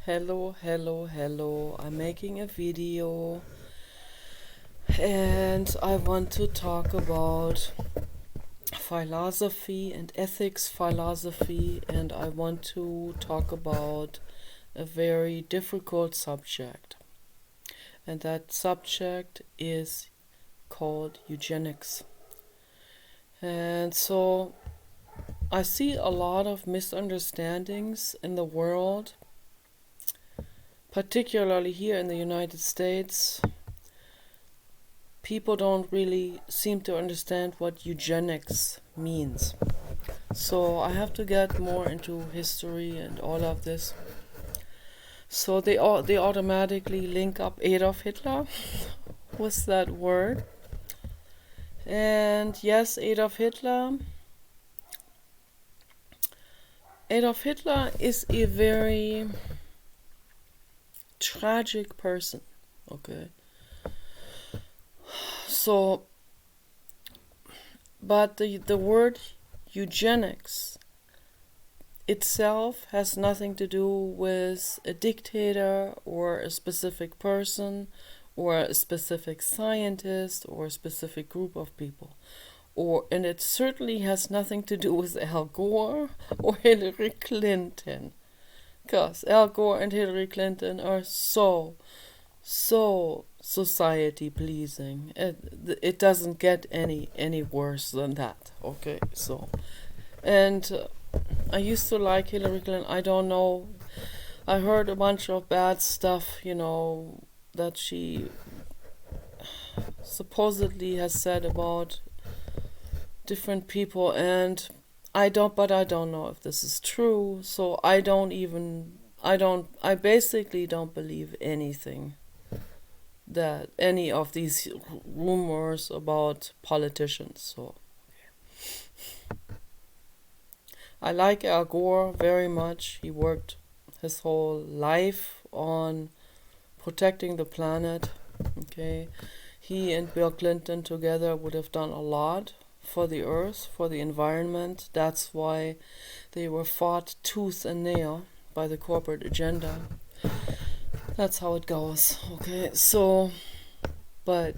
Hello. I'm making a video and I want to talk about philosophy and ethics philosophy, and I want to talk about a very difficult subject. And that subject is called eugenics. And so I see a lot of misunderstandings in the world, particularly here in the United States. People don't really seem to understand what eugenics means. So I have to get more into history and all of this. So they automatically link up Adolf Hitler with that word. And yes, Adolf Hitler is a very tragic person. Okay. So, but the word eugenics itself has nothing to do with a dictator or a specific person or a specific scientist or a specific group of people. And it certainly has nothing to do with Al Gore or Hillary Clinton. Because Al Gore and Hillary Clinton are so society pleasing. It doesn't get any worse than that. Okay, so and I used to like Hillary Clinton. I don't know. I heard a bunch of bad stuff, that she supposedly has said about different people, and I don't know if this is true. So I basically don't believe anything that any of these rumors about politicians. So I like Al Gore very much. He worked his whole life on protecting the planet. Okay, he and Bill Clinton together would have done a lot for the earth, for the environment. That's why they were fought tooth and nail by the corporate agenda. That's how it goes. Okay, so, but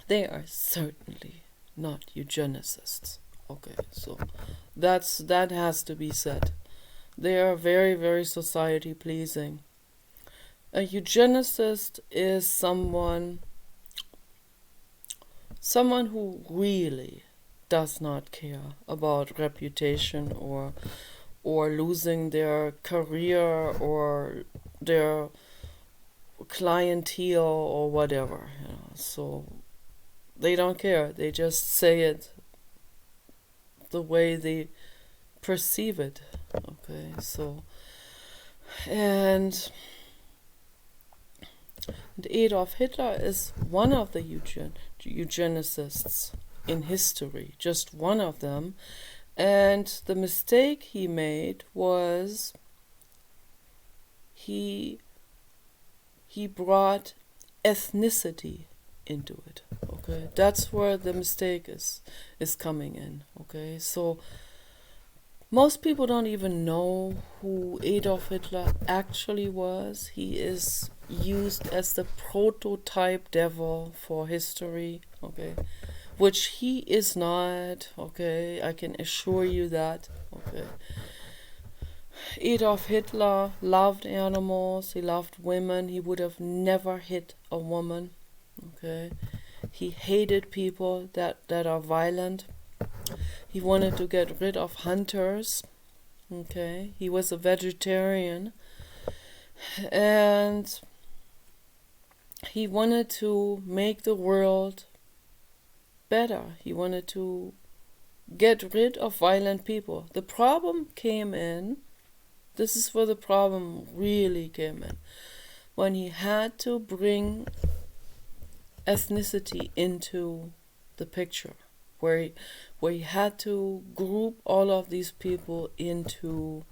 they are certainly not eugenicists. Okay, so that has to be said. They are very, very society pleasing. A eugenicist is someone who really does not care about reputation or losing their career or their clientele or whatever. So they don't care. They just say it the way they perceive it. Okay, so and Adolf Hitler is one of the eugenicists in history, just one of them. And the mistake he made was he brought ethnicity into it. Okay, that's where the mistake is coming in. Okay, so most people don't even know who Adolf Hitler actually was. He is used as the prototype devil for history. Okay, which he is not. Okay, I can assure you that. Okay. Adolf Hitler loved animals, he loved women, he would have never hit a woman. Okay. He hated people that are violent. He wanted to get rid of hunters. Okay. He was a vegetarian. And he wanted to make the world better. He wanted to get rid of violent people. The problem came in. This is where the problem really came in. When he had to bring ethnicity into the picture. Where he had to group all of these people into,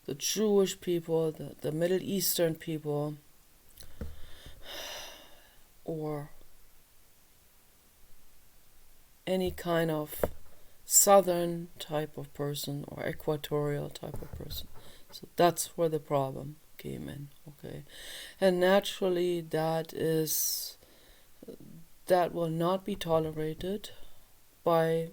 the Jewish people, the Middle Eastern people, or any kind of southern type of person or equatorial type of person. So that's where the problem came in. Okay, and naturally that will not be tolerated by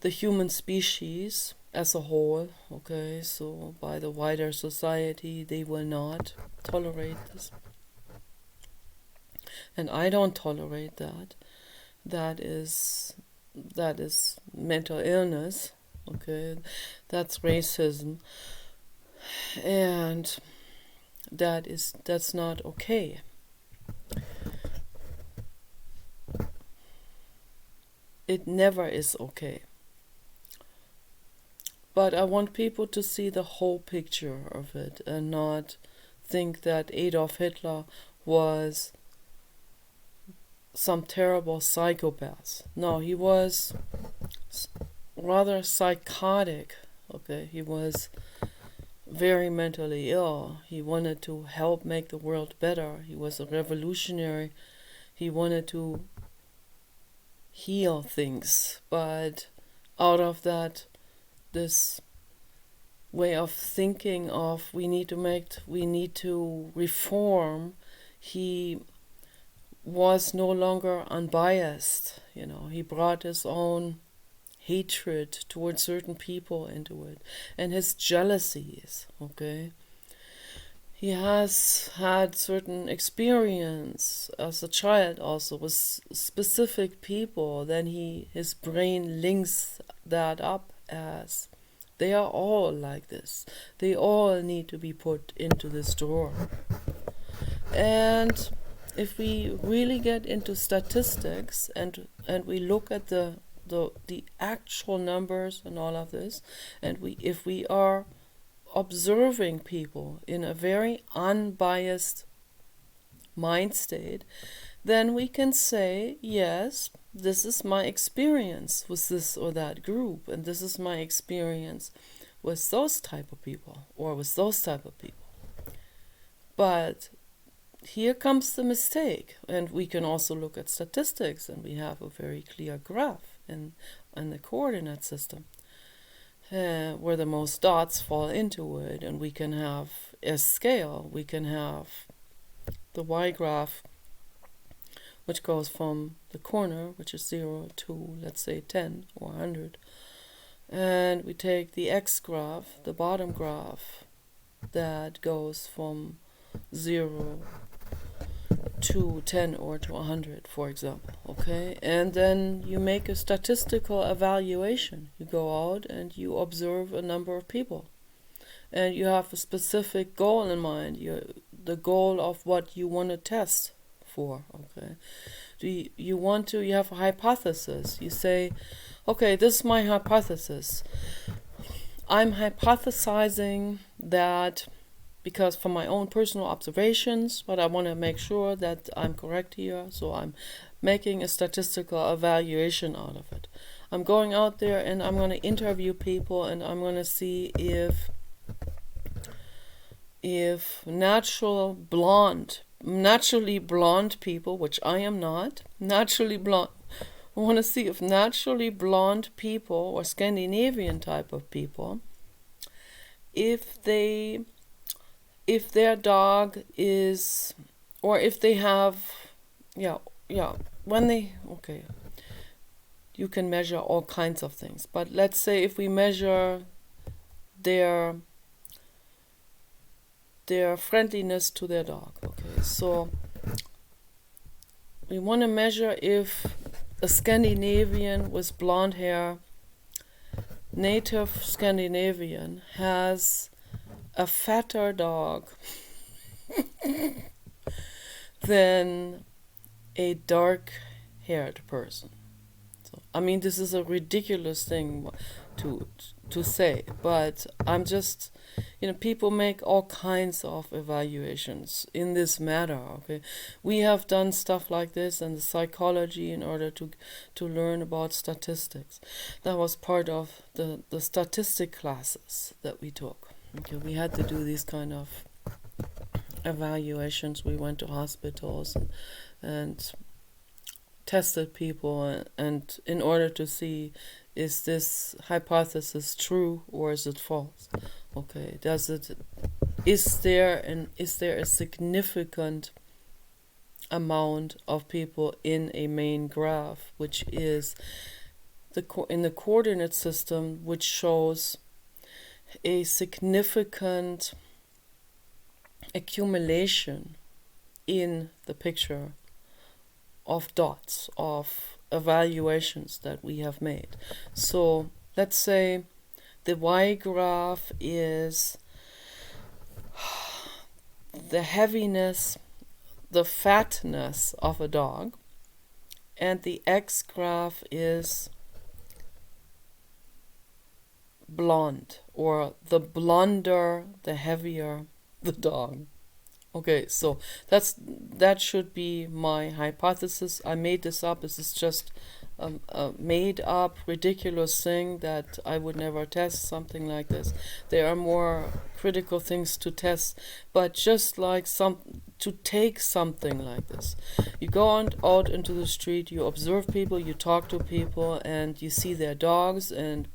the human species as a whole. Okay, so by the wider society, they will not tolerate this, and I don't tolerate that. That is mental illness. Okay, that's racism, and that's not okay. It never is okay. But I want people to see the whole picture of it and not think that Adolf Hitler was some terrible psychopath. No, he was rather psychotic. Okay, he was very mentally ill. He wanted to help make the world better. He was a revolutionary. He wanted to heal things, but out of that, this way of thinking of we need to reform, he was no longer unbiased. He brought his own hatred towards certain people into it, and his jealousies. Okay, he has had certain experience as a child also with specific people. Then his brain links that up as they are all like this. They all need to be put into this drawer. And if we really get into statistics and we look at the actual numbers and all of this, and if we are observing people in a very unbiased mind state, then we can say, yes, this is my experience with this or that group, and this is my experience with those type of people or with those type of people. But here comes the mistake, and we can also look at statistics, and we have a very clear graph in the coordinate system where the most dots fall into it, and we can have a scale. We can have the y graph, which goes from the corner, which is 0 to, let's say, 10 or 100, and we take the x graph, the bottom graph, that goes from 0 to 10 or to 100, for example. Okay, and then you make a statistical evaluation. You go out and you observe a number of people, and you have a specific goal in mind. The goal of what you want to test for. Okay, you have a hypothesis. You say, okay, this is my hypothesis. I'm hypothesizing that because from my own personal observations, but I want to make sure that I'm correct here, so I'm making a statistical evaluation out of it. I'm going out there and I'm going to interview people, and I'm going to see if naturally blonde people, which I am not, naturally blonde, I want to see if naturally blonde people or Scandinavian type of people, if their dog is, or if they have, you can measure all kinds of things, but let's say if we measure their friendliness to their dog. Okay, so we want to measure if a Scandinavian with blonde hair, native Scandinavian, has a fatter dog than a dark-haired person. So, I mean, this is a ridiculous thing to say, but I'm just, people make all kinds of evaluations in this matter. Okay, we have done stuff like this in the psychology in order to learn about statistics. That was part of the statistic classes that we took. Okay, we had to do these kind of evaluations. We went to hospitals and tested people, and in order to see, is this hypothesis true or is it false? Okay, is there a significant amount of people in a main graph, which is in the coordinate system, which shows a significant accumulation in the picture of dots, of evaluations that we have made. So let's say the y graph is the heaviness, the fatness of a dog, and the x graph is blonde, or the blonder, the heavier the dog. Okay, so that should be my hypothesis. I made this up. This is just a made up ridiculous thing that I would never test something like this. There are more critical things to test, but just like to take something like this, you go out into the street, you observe people, you talk to people, and you see their dogs, and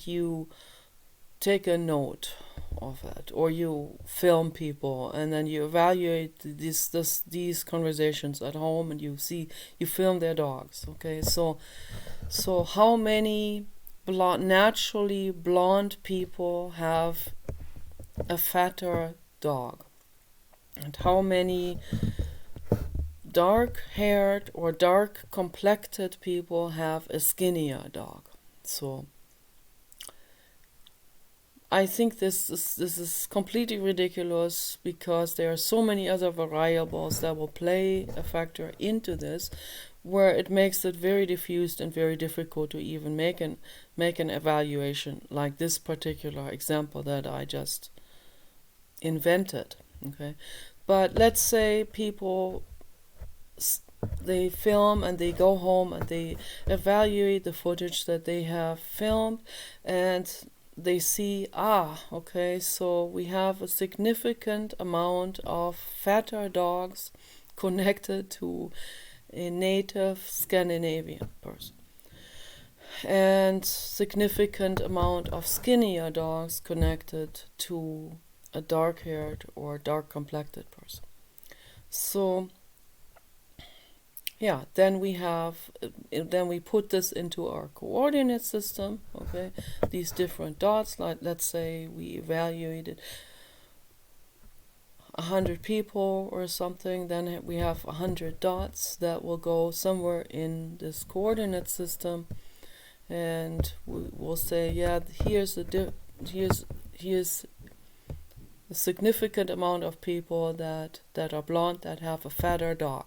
you take a note of it, or you film people, and then you evaluate these conversations at home, and you film their dogs. Okay, so how many naturally blonde people have a fatter dog, and how many dark haired or dark complected people have a skinnier dog? So I think this is completely ridiculous, because there are so many other variables that will play a factor into this, where it makes it very diffused and very difficult to even make an evaluation like this particular example that I just invented. Okay, but let's say people, they film and they go home and they evaluate the footage that they have filmed, and they see, okay, so we have a significant amount of fatter dogs connected to a native Scandinavian person, and significant amount of skinnier dogs connected to a dark-haired or dark-complected person. So yeah, then we put this into our coordinate system. Okay, these different dots, like let's say we evaluated 100 people or something, then we have 100 dots that will go somewhere in this coordinate system, and we'll say, yeah, here's a significant amount of people that are blonde, that have a fatter dog.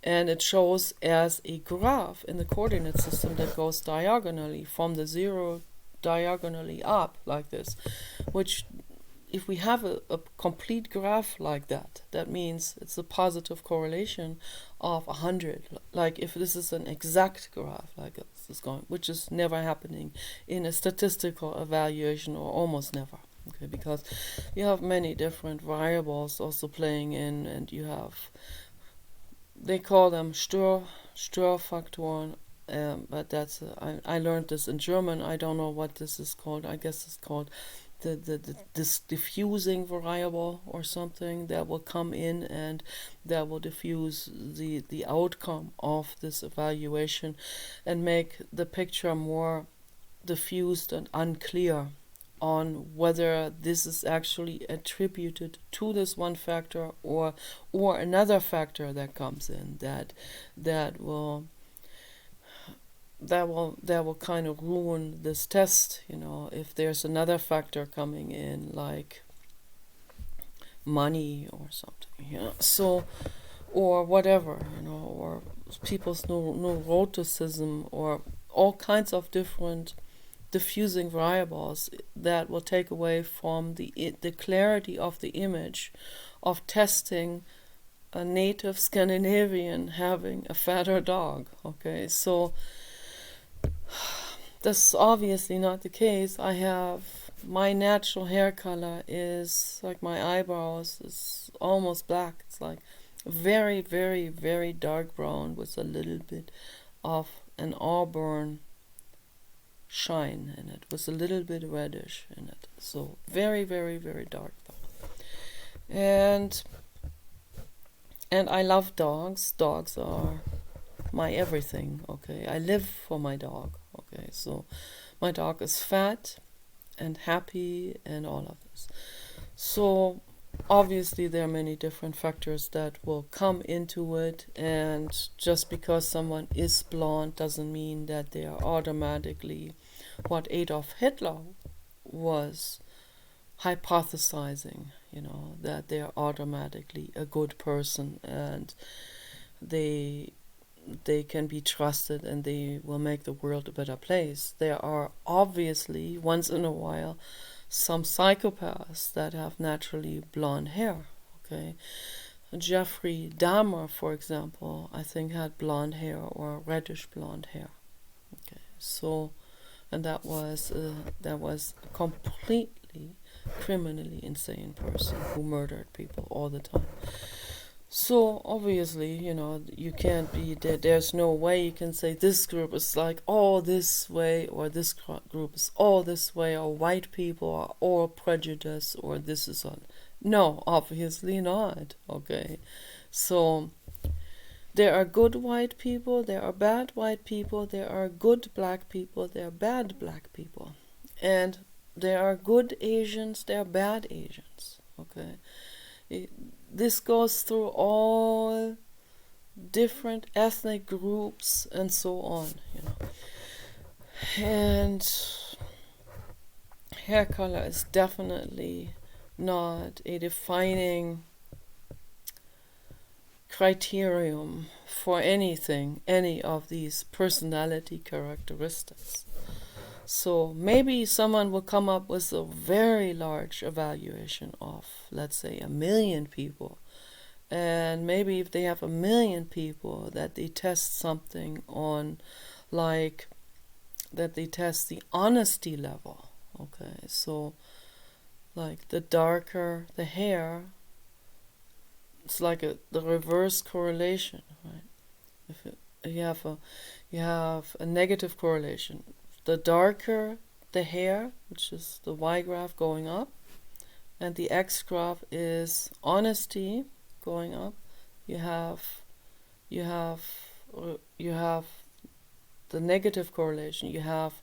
And it shows as a graph in the coordinate system that goes diagonally from the 0 diagonally up like this, which, if we have a complete graph like that, that means it's a positive correlation of 100. Like if this is an exact graph like this is going, which is never happening in a statistical evaluation, or almost never. Okay, because you have many different variables also playing in, and you have, they call them Störfaktoren, but that's I learned this in German. I don't know what this is called. I guess it's called this diffusing variable or something that will come in, and that will diffuse the outcome of this evaluation and make the picture more diffused and unclear on whether this is actually attributed to this one factor or another factor that comes in that will kind of ruin this test, if there's another factor coming in, like money or something, so, or whatever, or people's neuroticism, or all kinds of different diffusing variables that will take away from the clarity of the image of testing a native Scandinavian having a fatter dog. Okay, so that's obviously not the case. I have, my natural hair color is like, my eyebrows is almost black. It's like very, very, very dark brown with a little bit of an auburn shine in it, with a little bit reddish in it. So very, very, very dark though. And I love dogs. Dogs are my everything. Okay, I live for my dog. Okay, so my dog is fat and happy and all of this. So obviously there are many different factors that will come into it, and just because someone is blonde doesn't mean that they are automatically what Adolf Hitler was hypothesizing, that they are automatically a good person and they they can be trusted and they will make the world a better place. There are obviously once in a while some psychopaths that have naturally blonde hair. Okay, Jeffrey Dahmer, for example, I think had blonde hair or reddish blonde hair. Okay, so and that was a completely criminally insane person who murdered people all the time. So obviously, you can't be there. There's no way you can say this group is like all this way, or this group is all this way, or white people are all prejudice, or this is all. No, obviously not. Okay, so there are good white people, there are bad white people, there are good black people, there are bad black people, and there are good Asians, there are bad Asians. Okay. This goes through all different ethnic groups and so on, And hair color is definitely not a defining criterion for anything, any of these personality characteristics. So maybe someone will come up with a very large evaluation of, let's say, 1 million people. And maybe if they have 1 million people that they test something on, like that they test the honesty level. Okay, so like the darker the hair, it's like the reverse correlation, right? If you have a negative correlation. The darker the hair, which is the Y graph going up, and the X graph is honesty going up, you have the negative correlation. You have,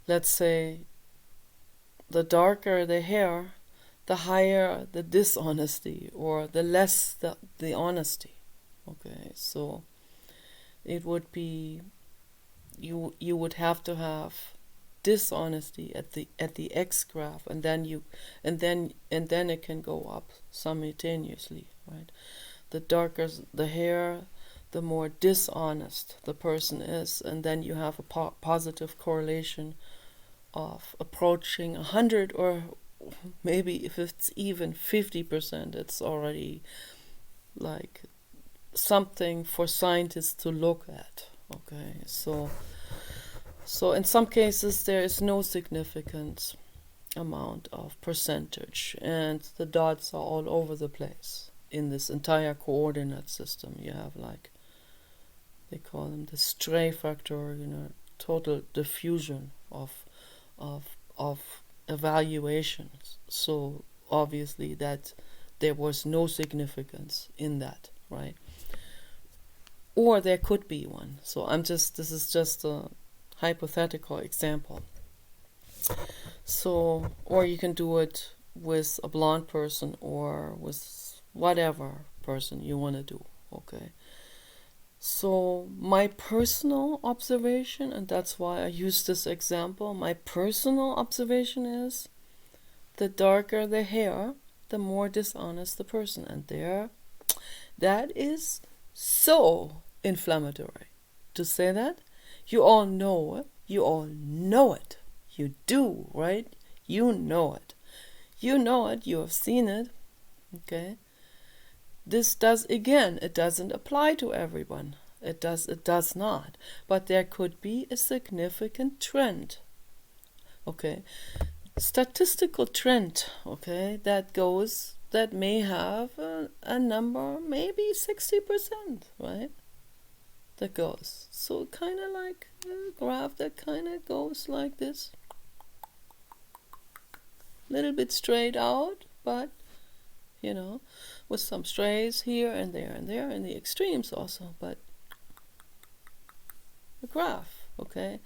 let's say, the darker the hair, the higher the dishonesty, or the less the honesty. Okay, so it would be you would have to have dishonesty at the X graph, and then it can go up simultaneously, right? The darker the hair, the more dishonest the person is, and then you have a positive correlation of approaching 100, or maybe if it's even 50%, it's already like something for scientists to look at. Okay, so in some cases there is no significant amount of percentage, and the dots are all over the place in this entire coordinate system. You have, like, they call them the stray factor, total diffusion of evaluations. So obviously that there was no significance in that, right? Or there could be one. So this is just a hypothetical example. So, or you can do it with a blonde person or with whatever person you want to do, okay? So my personal observation, and that's why I use this example, my personal observation is the darker the hair, the more dishonest the person. And that is so inflammatory to say that. You all know it. You all know it. You do, right? You know it. You know it. You have seen it. Okay. This it doesn't apply to everyone. It does not. But there could be a significant trend. Okay. Statistical trend, okay, that goes that may have a number, maybe 60%, right? That goes. So kind of like a graph that kind of goes like this. Little bit straight out, but with some strays here and there and there, and the extremes also, but a graph, okay?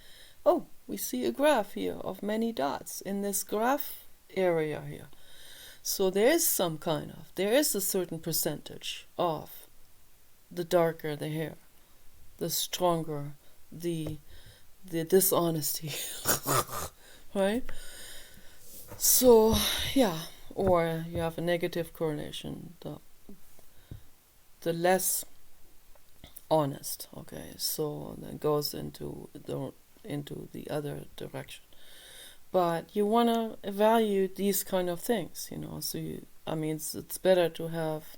Oh, we see a graph here of many dots in this graph area here. So there is a certain percentage of the darker the hair, the stronger the dishonesty, right? So, yeah, or you have a negative correlation, the less honest, okay? So that goes into the other direction. But you want to evaluate these kind of things, So it's better to have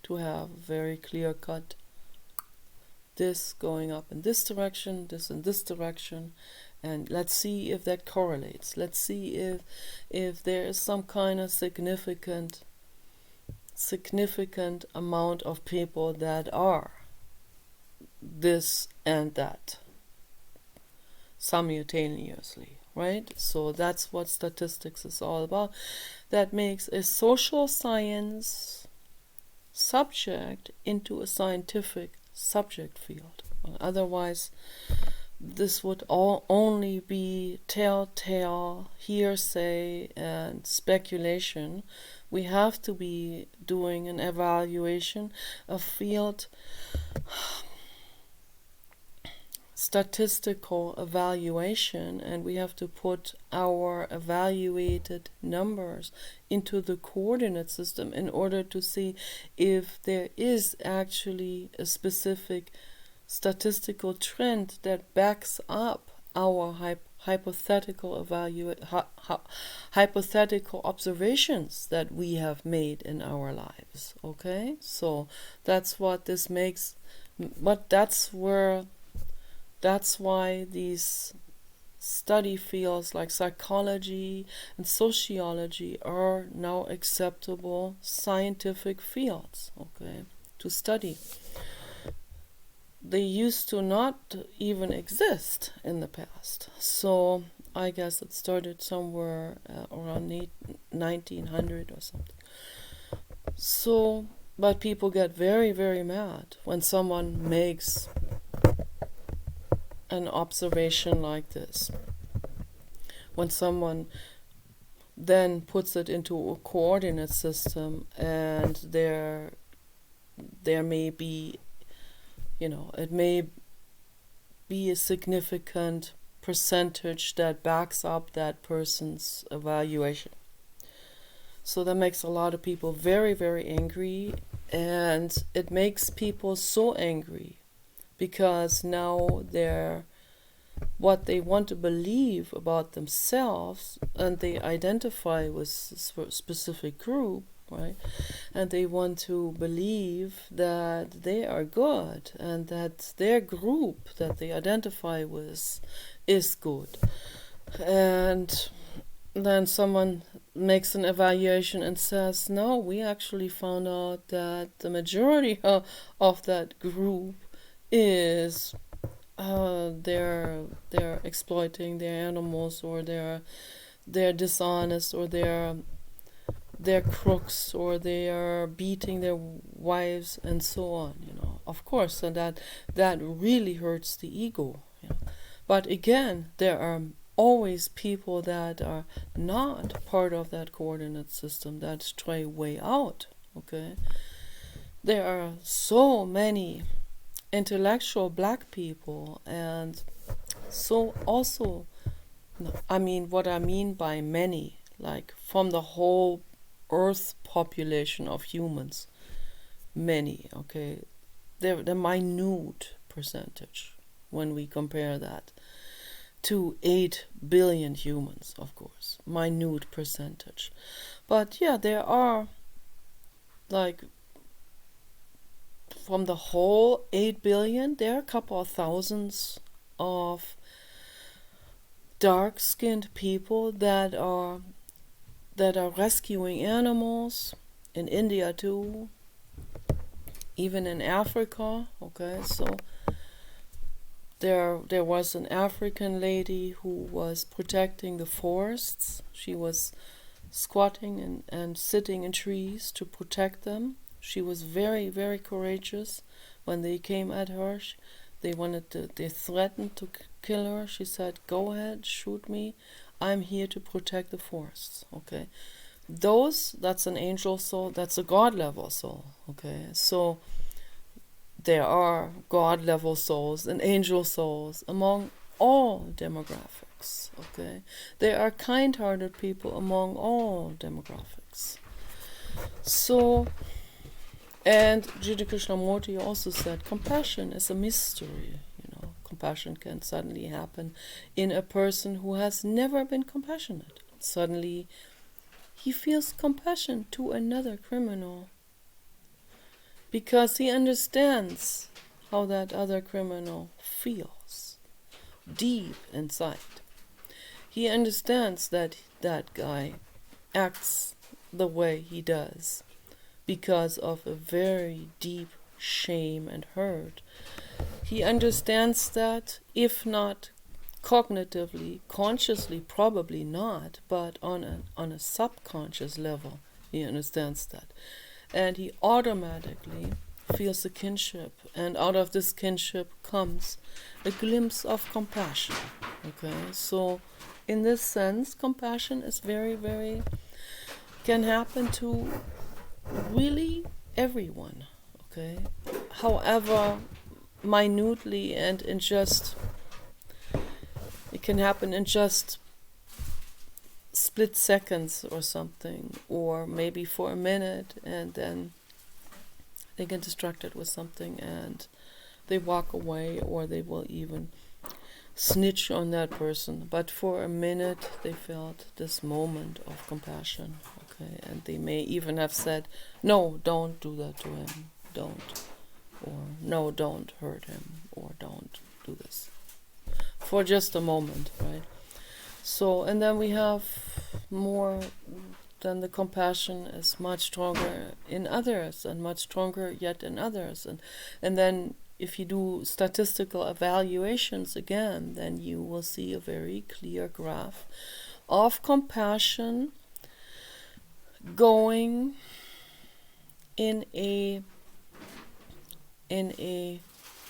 very clear cut. This going up in this direction, this in this direction, and let's see if that correlates. Let's see if there is some kind of significant amount of people that are this and that simultaneously, right? So that's what statistics is all about. That makes a social science subject into a scientific subject field. Otherwise, this would all only be telltale hearsay and speculation. We have to be doing an evaluation, a field statistical evaluation, and we have to put our evaluated numbers into the coordinate system in order to see if there is actually a specific statistical trend that backs up our hypothetical hypothetical observations that we have made in our lives. Okay, so that's what this makes. But that's why these study fields like psychology and sociology are now acceptable scientific fields, okay, to study. They used to not even exist in the past. So I guess it started somewhere around 1900 or something. So, but people get very, very mad when someone makes an observation like this. When someone then puts it into a coordinate system, and there may be, it may be a significant percentage that backs up that person's evaluation. So that makes a lot of people very, very angry, and it makes people so angry because now what they want to believe about themselves, and they identify with a specific group, right? And they want to believe that they are good and that their group that they identify with is good. And then someone makes an evaluation and says, no, we actually found out that the majority of that group is they're exploiting their animals, or they're dishonest, or they're crooks, or they are beating their wives, and so on. Of course, and that really hurts the ego. But again, there are always people that are not part of that coordinate system that stray way out. Okay, there are so many intellectual black people, and so also, what I mean by many, like from the whole earth population of humans, many, okay, they're the minute percentage when we compare that to 8 billion humans, of course, minute percentage. But yeah, there are, like, from the whole 8 billion, there are a couple of thousands of dark-skinned people that are that are rescuing animals in India too, even in Africa. Okay, so there was an African lady who was protecting the forests. She was squatting and sitting in trees to protect them. She was very, very courageous. When they came at her, they threatened to kill her. She said, "Go ahead, shoot me. I'm here to protect the forests." Okay, that's an angel soul. That's a God level soul. Okay, so there are God level souls and angel souls among all demographics. Okay, there are kind-hearted people among all demographics. So, and Jiddu Krishnamurti also said, compassion is a mystery. Compassion can suddenly happen in a person who has never been compassionate. Suddenly, he feels compassion to another criminal because he understands how that other criminal feels deep inside. He understands that that guy acts the way he does because of a very deep shame and hurt. He understands that, if not cognitively, consciously, probably not, but on a subconscious level, he understands that. And he automatically feels a kinship, and out of this kinship comes a glimpse of compassion. Okay, so in this sense, compassion is very, very, can happen to really everyone. Okay, however minutely and in just, it can happen in just split seconds or something, or maybe for a minute, and then they get distracted with something and they walk away, or they will even snitch on that person. But for a minute they felt this moment of compassion. Okay, and they may even have said, "No, don't do that to him, don't," or "No, don't hurt him," or "Don't do this," for just a moment, right? So, and then we have more than the compassion is much stronger in others, and much stronger yet in others. And then if you do statistical evaluations again, then you will see a very clear graph of compassion going in a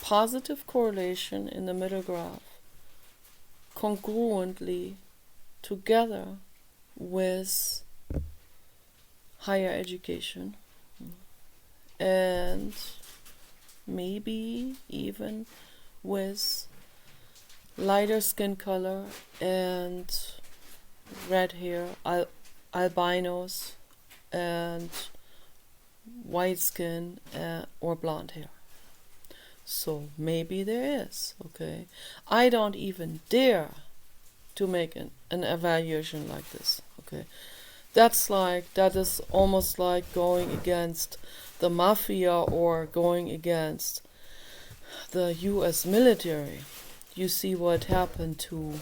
positive correlation in the middle graph, congruently together with higher education, and maybe even with lighter skin color and red hair, albinos, and white skin, or blonde hair. So maybe there is. Okay, I don't even dare to make an evaluation like this. Okay, that is almost like going against the mafia or going against the US military. You see what happened to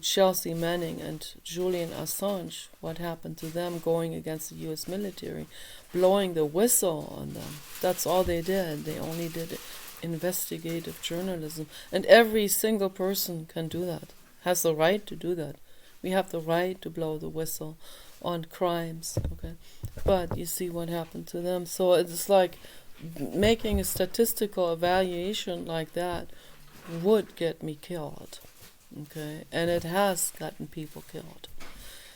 Chelsea Manning and Julian Assange, what happened to them going against the US military, blowing the whistle on them. That's all they did. They only did investigative journalism. And every single person can do that, has the right to do that. We have the right to blow the whistle on crimes, okay? But you see what happened to them. So it's like making a statistical evaluation like that would get me killed, okay? And it has gotten people killed.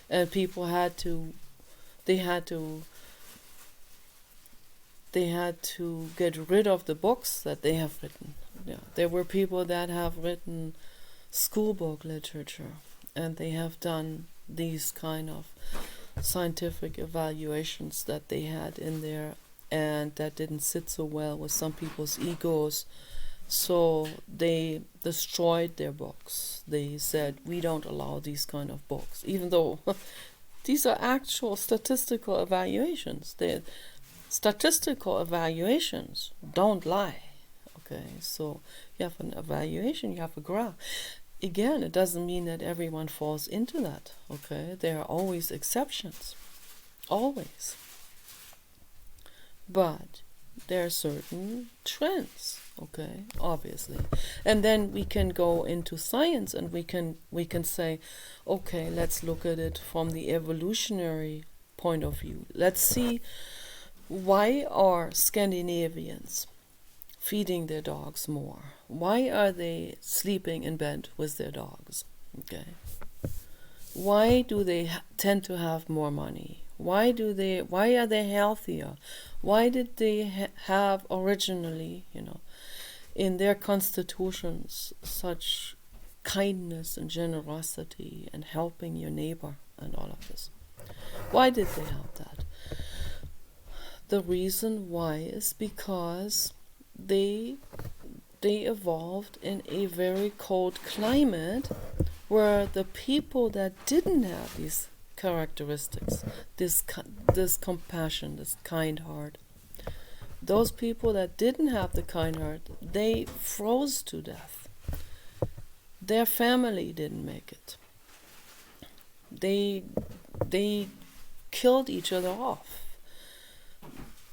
And people had to get rid of the books that they have written. Yeah, there were people that have written schoolbook literature, and they have done these kind of scientific evaluations that they had in there, and that didn't sit so well with some people's egos. So they destroyed their books. They said, "We don't allow these kind of books," even though these are actual statistical evaluations. Statistical evaluations don't lie. Okay, so you have an evaluation, you have a graph. Again, it doesn't mean that everyone falls into that, okay? There are always exceptions, always. But there are certain trends, okay, obviously. And then we can go into science and we can say, okay, let's look at it from the evolutionary point of view. Let's see, why are Scandinavians feeding their dogs more? Why are they sleeping in bed with their dogs? Okay. Why do they tend to have more money? Why are they healthier? Why did they have originally, in their constitutions such kindness and generosity and helping your neighbor and all of this? Why did they have that? The reason why is because they evolved in a very cold climate where the people that didn't have these characteristics, this compassion, this kind heart, those people that didn't have the kind heart, they froze to death. Their family didn't make it. They killed each other off.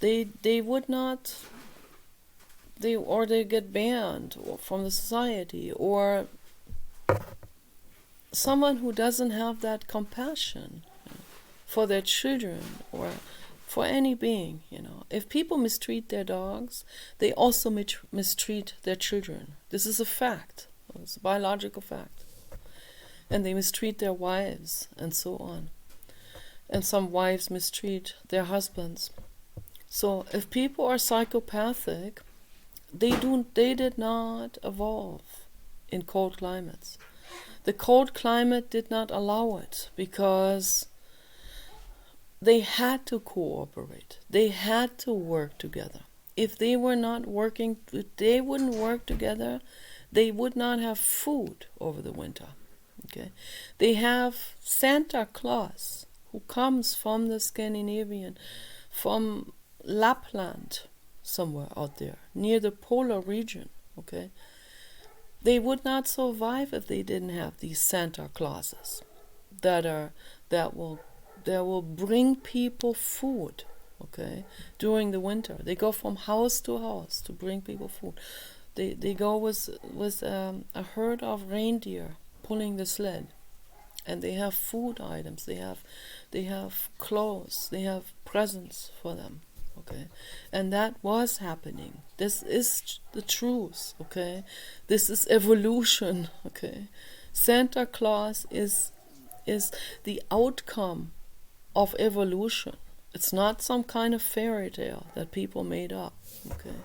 They would not. They get banned from the society, or someone who doesn't have that compassion for their children or for any being, If people mistreat their dogs, they also mistreat their children. This is a fact. It's a biological fact. And they mistreat their wives and so on. And some wives mistreat their husbands. So if people are psychopathic, they did not evolve in cold climates. The cold climate did not allow it because they had to cooperate. They had to work together. If they were not working, if they wouldn't work together, they would not have food over the winter. Okay, they have Santa Claus, who comes from the Scandinavian, from Lapland, somewhere out there near the polar region. Okay, they would not survive if they didn't have these Santa Clauses that will bring people food. Okay, during the winter, they go from house to house to bring people food. They go with a herd of reindeer pulling the sled, and they have food items. They have clothes. They have presents for them. Okay, and that was happening. This is the truth. Okay, this is evolution. Okay, Santa Claus is the outcome of evolution. It's not some kind of fairy tale that people made up. Okay,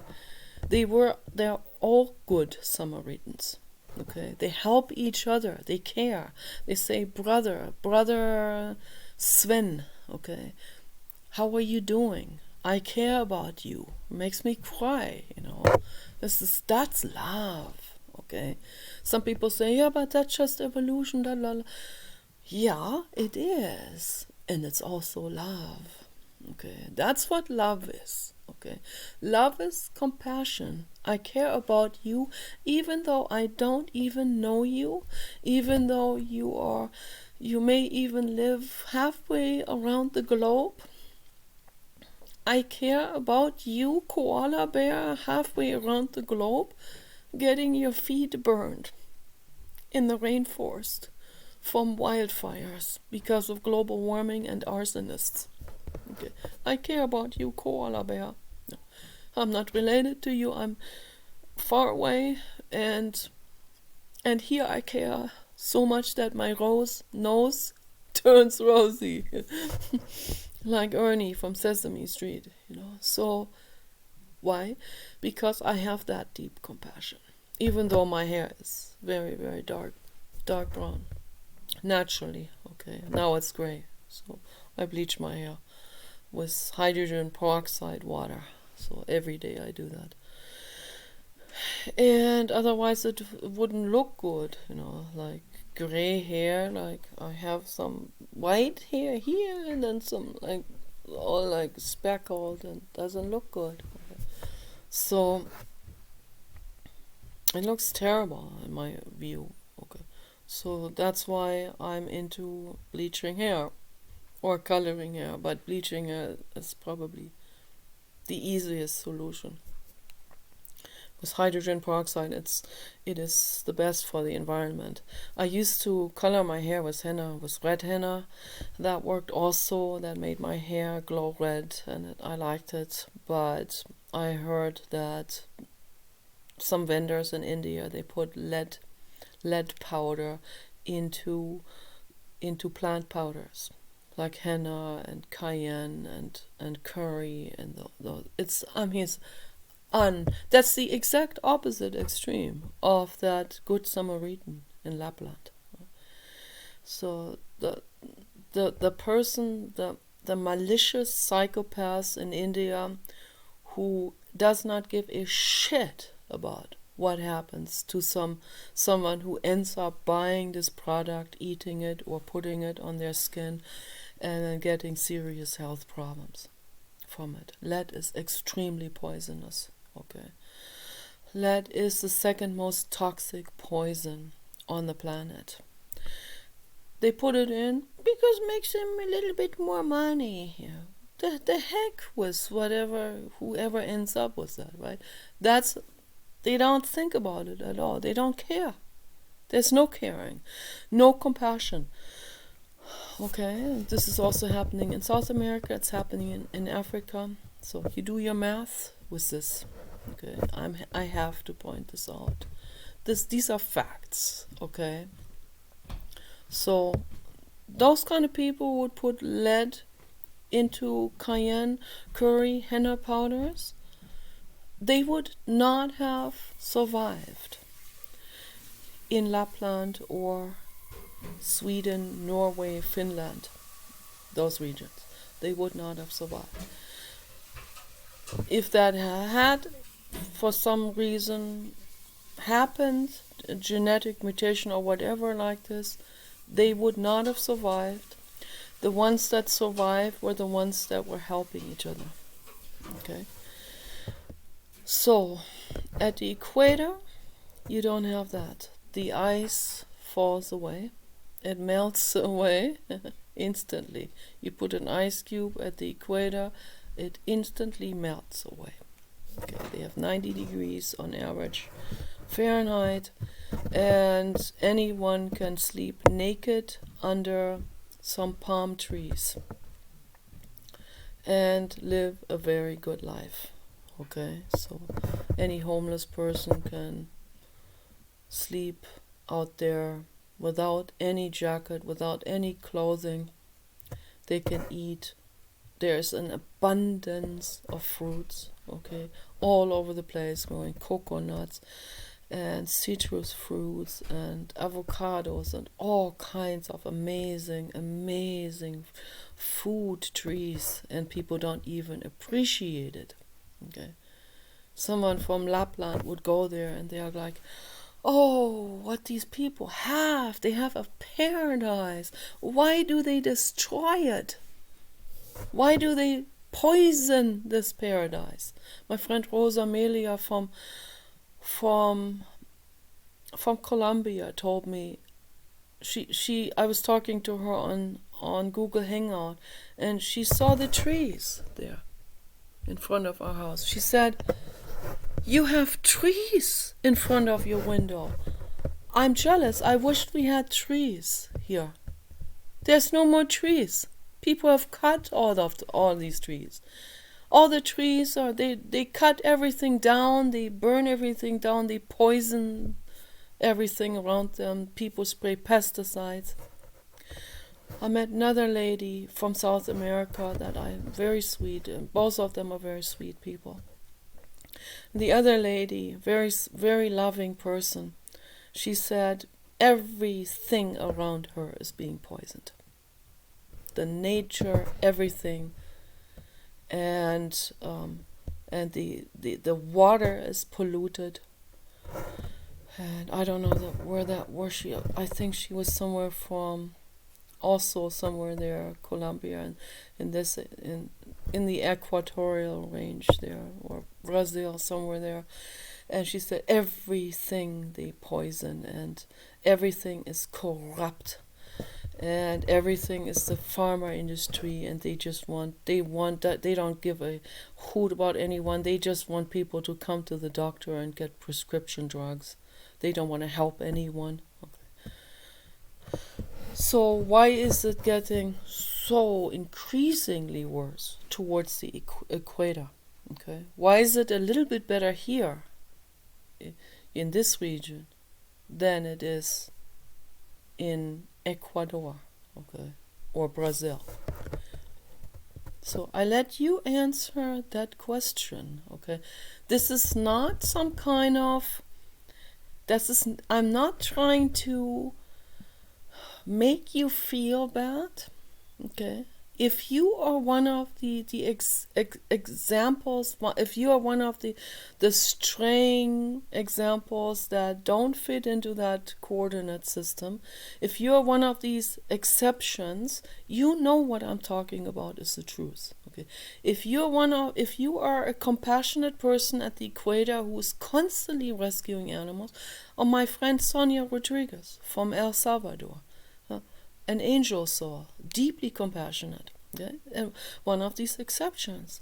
they're all good Samaritans. Okay, they help each other. They care. They say, brother Sven. Okay, how are you doing? I care about you. It makes me cry. That's love. Okay, some people say, yeah, but that's just evolution. La, la, la. Yeah, it is, and it's also love. Okay, that's what love is. Okay, love is compassion. I care about you, even though I don't even know you, even though you may even live halfway around the globe. I care about you, koala bear, halfway around the globe, getting your feet burned in the rainforest from wildfires because of global warming and arsonists. Okay, I care about you, koala bear. No, I'm not related to you. I'm far away, and here I care so much that my nose turns rosy, like Ernie from Sesame Street. So why? Because I have that deep compassion, even though my hair is very, very dark brown, naturally. Okay, now it's gray, so I bleach my hair with hydrogen peroxide water. So every day I do that. And otherwise it wouldn't look good, like gray hair, like I have some white hair here and then some like all like speckled, and doesn't look good. Okay. So it looks terrible in my view. Okay. So that's why I'm into bleaching hair or coloring hair, but bleaching hair is probably the easiest solution. With hydrogen peroxide, it is the best for the environment. I used to color my hair with henna, with red henna. That worked also. That made my hair glow red, and I liked it. But I heard that some vendors in India, they put lead powder into plant powders like henna and cayenne and curry and it's that's the exact opposite extreme of that good Samaritan in Lapland. So the person, the malicious psychopath in India who does not give a shit about what happens to someone who ends up buying this product, eating it or putting it on their skin and then getting serious health problems from it. Lead is extremely poisonous. Okay. Lead is the second most toxic poison on the planet. They put it in because it makes them a little bit more money. Yeah. The heck with whoever ends up with that, right? They don't think about it at all. They don't care. There's no caring, no compassion. Okay, this is also happening in South America. It's happening in Africa. So you do your math with this. Okay, I have to point this out. These are facts. Okay. So those kind of people would put lead into cayenne, curry, henna powders. They would not have survived in Lapland or Sweden, Norway, Finland, those regions. They would not have survived. If that had, for some reason, happened, a genetic mutation or whatever like this, they would not have survived. The ones that survived were the ones that were helping each other. Okay. So, at the equator, you don't have that. The ice falls away. It melts away instantly. You put an ice cube at the equator, it instantly melts away. Okay, they have 90 degrees on average Fahrenheit, and anyone can sleep naked under some palm trees and live a very good life. Okay, so any homeless person can sleep out there without any jacket, without any clothing. They can eat. There's an abundance of fruits, okay, all over the place, growing coconuts and citrus fruits and avocados and all kinds of amazing food trees, and people don't even appreciate it. Okay, someone from Lapland would go there and they are like, oh, what these people have, they have a paradise. Why do they destroy it? Why do they poison this paradise? My friend Rosa Melia from Colombia told me, I was talking to her on Google Hangout, and she saw the trees there in front of our house. She said, you have trees in front of your window. I'm jealous. I wished we had trees here. There's no more trees. People have cut all these trees. All the trees they cut everything down, they burn everything down, they poison everything around them. People spray pesticides. I met another lady from South America that I'm very sweet, and both of them are very sweet people. The other lady, very, very loving person, she said everything around her is being poisoned. The nature, everything, and the water is polluted. And I don't know where she. I think she was somewhere there, Colombia, and in the equatorial range there, or Brazil, somewhere there. And she said everything they poison and everything is corrupt and everything is the pharma industry, and they want that, they don't give a hoot about anyone. They just want people to come to the doctor and get prescription drugs. They don't want to help anyone. Okay. So why is it getting so increasingly worse towards the equator? Okay, why is it a little bit better here in this region than it is in Ecuador, okay, or Brazil? So I let you answer that question, okay? This is not some kind of, I'm not trying to make you feel bad, okay? If you are one of the examples, if you are one of the straying examples that don't fit into that coordinate system, if you are one of these exceptions, you know what I'm talking about is the truth. Okay, if you are a compassionate person at the equator who is constantly rescuing animals, or my friend Sonia Rodriguez from El Salvador, an angel soul, deeply compassionate. Okay? And one of these exceptions.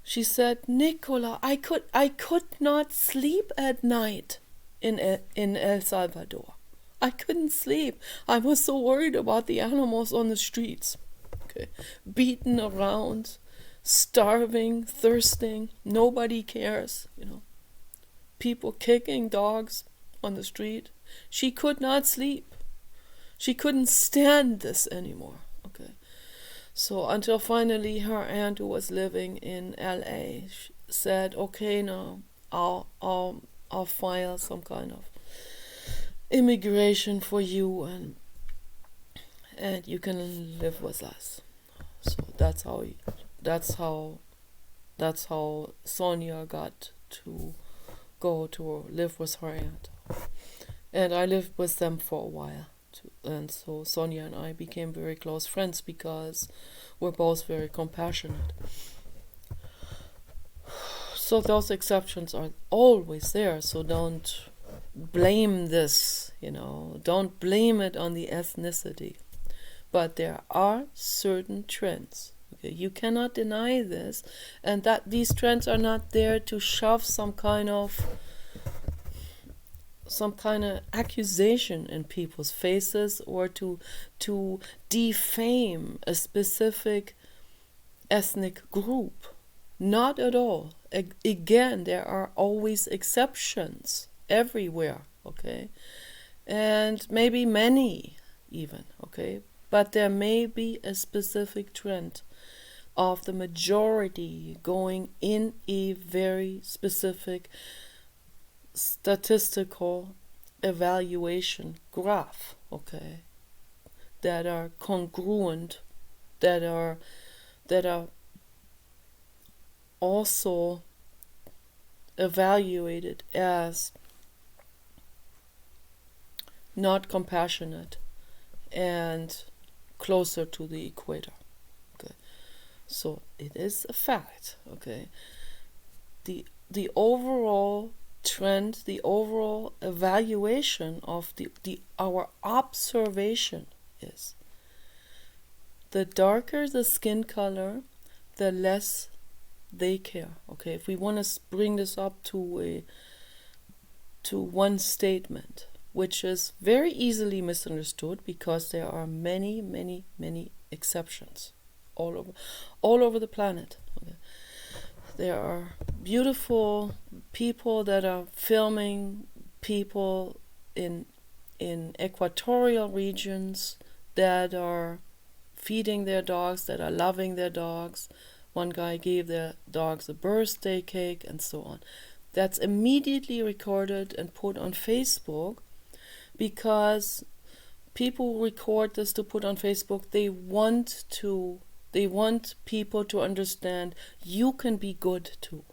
She said, Nicola, I could not sleep at night in El Salvador. I couldn't sleep. I was so worried about the animals on the streets. Okay? Beaten around, starving, thirsting, nobody cares, People kicking dogs on the street. She could not sleep. She couldn't stand this anymore. Okay, so until finally her aunt, who was living in L.A., said, "Okay, now I'll file some kind of immigration for you, and you can live with us." So that's how Sonia got to go to live with her aunt, and I lived with them for a while. And so Sonia and I became very close friends because we're both very compassionate. So those exceptions are always there, so don't blame this, don't blame it on the ethnicity. But there are certain trends. Okay? You cannot deny this, and that these trends are not there to shove some kind of accusation in people's faces or to defame a specific ethnic group. Not at all. Again, there are always exceptions everywhere, okay? And maybe many even, okay? But there may be a specific trend of the majority going in a very specific statistical evaluation graph, okay, that are congruent, that are also evaluated as not compassionate and closer to the equator. Okay, so it is a fact. Okay, the overall trend, the overall evaluation of our observation is the darker the skin color, the less they care. Okay, if we want to bring this up to one statement, which is very easily misunderstood because there are many, many, many exceptions all over the planet. Okay. There are beautiful people that are filming people in equatorial regions that are feeding their dogs, that are loving their dogs. One guy gave their dogs a birthday cake and so on. That's immediately recorded and put on Facebook because people record this to put on Facebook. They want people to understand you can be good too.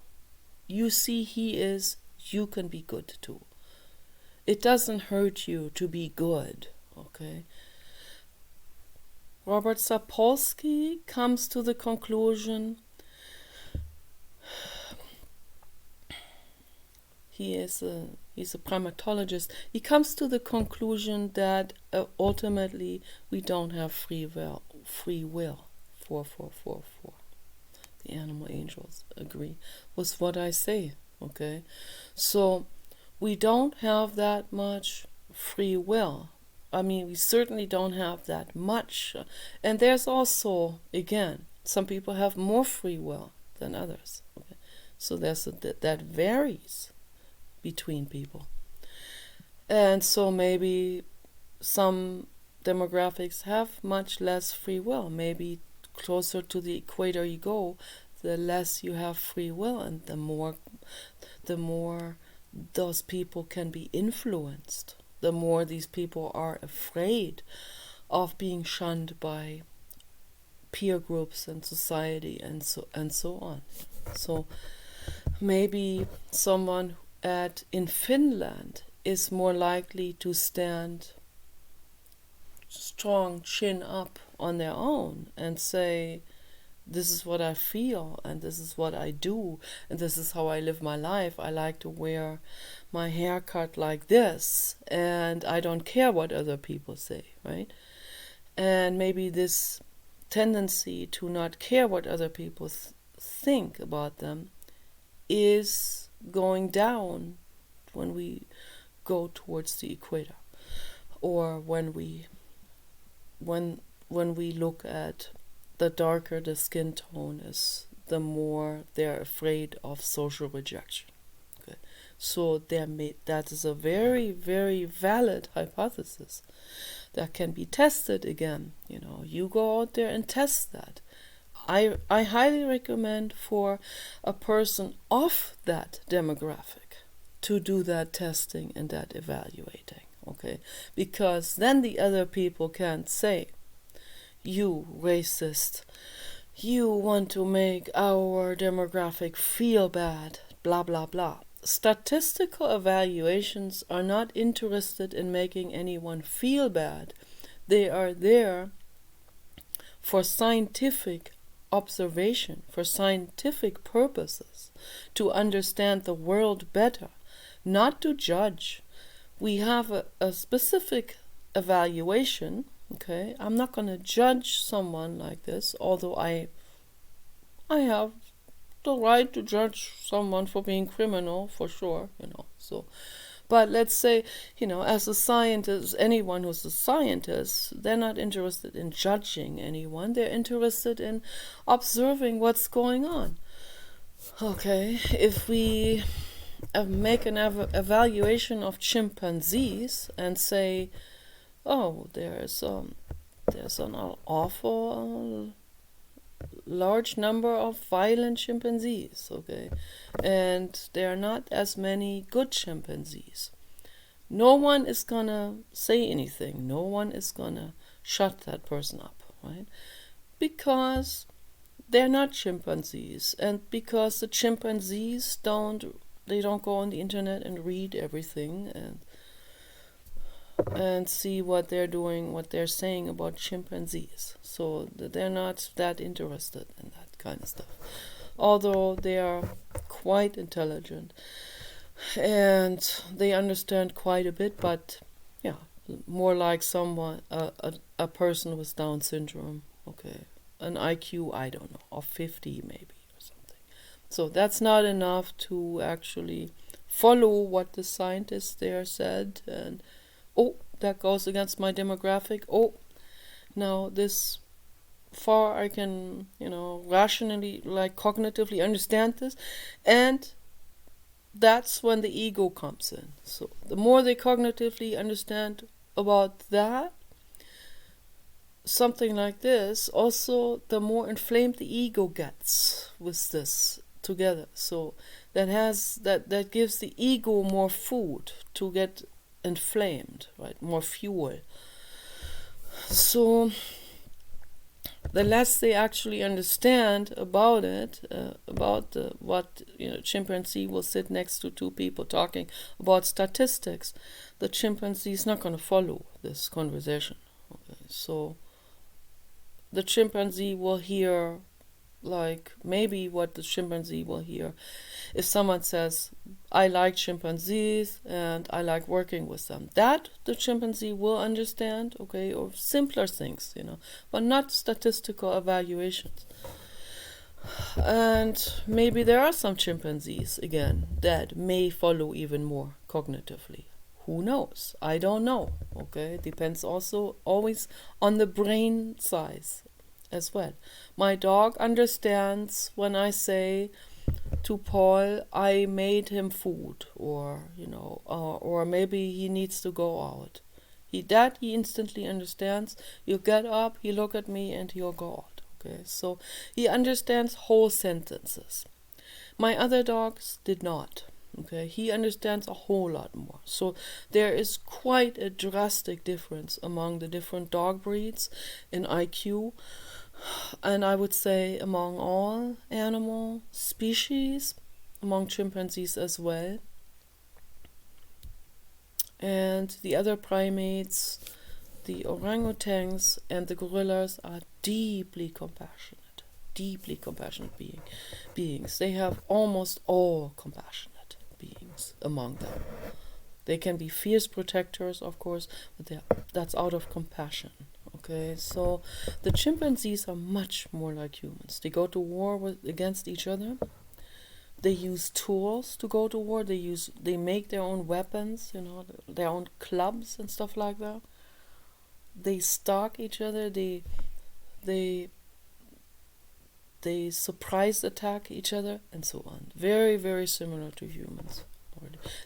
You see he is, you can be good too. It doesn't hurt you to be good, okay? Robert Sapolsky comes to the conclusion he's a primatologist. He comes to the conclusion that ultimately we don't have free will. For the animal angels agree with what I say. Okay, so we don't have that much free will. I mean, we certainly don't have that much. And there's also, again, some people have more free will than others. Okay? So that varies between people. And so maybe some demographics have much less free will. Maybe closer to the equator you go, the less you have free will, and the more those people can be influenced, the more these people are afraid of being shunned by peer groups and society and so on. So maybe someone in Finland is more likely to stand strong chin up on their own and say, this is what I feel, and this is what I do, and this is how I live my life. I like to wear my hair cut like this, and I don't care what other people say, right? And maybe this tendency to not care what other people think about them is going down when we go towards the equator, or when we look at the darker the skin tone is, the more they're afraid of social rejection. Okay. So that is a very, very valid hypothesis that can be tested again. You go out there and test that. I highly recommend for a person of that demographic to do that testing and that evaluating. Okay, because then the other people can't say, you racist, you want to make our demographic feel bad, blah, blah, blah. Statistical evaluations are not interested in making anyone feel bad. They are there for scientific observation, for scientific purposes, to understand the world better, not to judge. We have a specific evaluation. Okay, I'm not going to judge someone like this, although I have the right to judge someone for being criminal, for sure, So, but let's say, as a scientist, anyone who's a scientist, they're not interested in judging anyone. They're interested in observing what's going on. Okay, if we make an evaluation of chimpanzees and say, oh, there's an awful large number of violent chimpanzees, okay, and there are not as many good chimpanzees. No one is gonna say anything. No one is gonna shut that person up, right? Because they're not chimpanzees, and because the chimpanzees don't go on the internet and read everything and see what they're doing, what they're saying about chimpanzees. So they're not that interested in that kind of stuff. Although they are quite intelligent and they understand quite a bit, but yeah, more like someone, a person with Down syndrome, okay, an IQ, I don't know, of 50 maybe or something. So that's not enough to actually follow what the scientists there said, and oh, that goes against my demographic. Oh, now this far I can, rationally, cognitively understand this. And that's when the ego comes in. So the more they cognitively understand about that, something like this, also the more inflamed the ego gets with this together. So that gives the ego more food to get inflamed, right? More fuel. So the less they actually understand about it, what chimpanzee will sit next to two people talking about statistics, the chimpanzee is not going to follow this conversation. Okay? So the chimpanzee will hear like maybe what the chimpanzee will hear. If someone says, I like chimpanzees and I like working with them, that the chimpanzee will understand, okay, or simpler things, but not statistical evaluations. And maybe there are some chimpanzees, again, that may follow even more cognitively. Who knows? I don't know, okay? Depends also always on the brain size as well. My dog understands when I say to Paul, I made him food, or maybe he needs to go out. He instantly understands. You get up, he look at me, and he'll go out. Okay, so he understands whole sentences. My other dogs did not. Okay, he understands a whole lot more. So there is quite a drastic difference among the different dog breeds in IQ, and I would say among all animal species, among chimpanzees as well. And the other primates, the orangutans and the gorillas, are deeply compassionate beings. They have almost all compassionate beings among them. They can be fierce protectors, of course, but that's out of compassion. Okay, so the chimpanzees are much more like humans. They go to war against each other. They use tools to go to war. They make their own weapons, their own clubs and stuff like that. They stalk each other. They surprise attack each other and so on. Very, very similar to humans.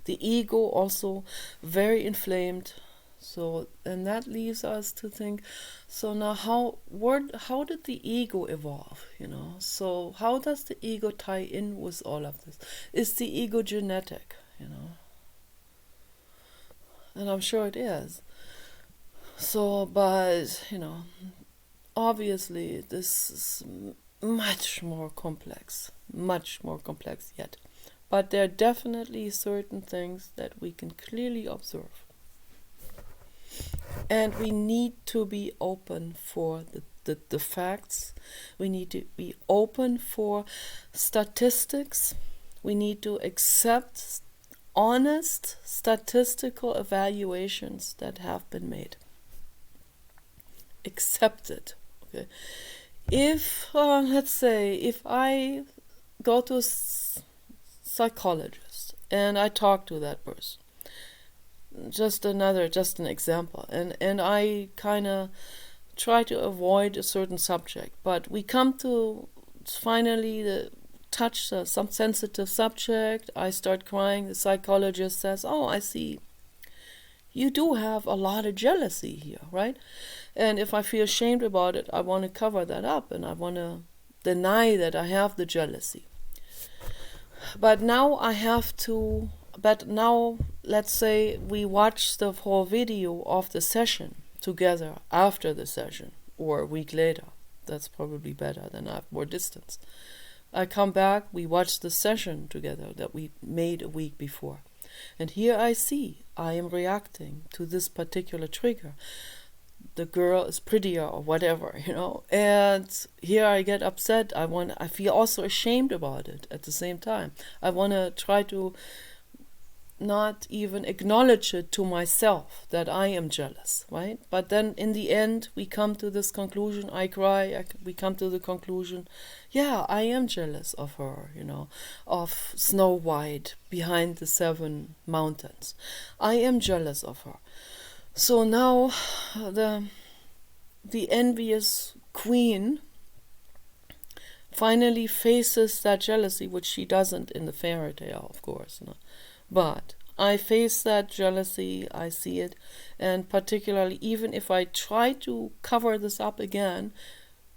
The ego also very inflamed. So, and that leaves us to think, so now how did the ego evolve, So how does the ego tie in with all of this? Is the ego genetic, And I'm sure it is. So, but, obviously this is much more complex yet. But there are definitely certain things that we can clearly observe. And we need to be open for the facts. We need to be open for statistics. We need to accept honest statistical evaluations that have been made. Accept it. Okay. If, let's say, if I go to a psychologist and I talk to that person, just an example, and I kind of try to avoid a certain subject, but we come to finally touch some sensitive subject. I start crying. The psychologist says, oh, I see you do have a lot of jealousy here, right? And if I feel ashamed about it, I want to cover that up and I want to deny that I have the jealousy. But now let's say we watch the whole video of the session together after the session or a week later. That's probably better than I have more distance. I come back, we watch the session together that we made a week before. And here I see I am reacting to this particular trigger. The girl is prettier or whatever, and here I get upset. I feel also ashamed about it at the same time. I want to try to not even acknowledge it to myself that I am jealous, right? But then in the end, we come to this conclusion. I cry. We come to the conclusion, yeah, I am jealous of her, of Snow White behind the 7 mountains. I am jealous of her. So now the envious queen finally faces that jealousy, which she doesn't in the fairy tale, of course. But I face that jealousy, I see it, and particularly even if I try to cover this up again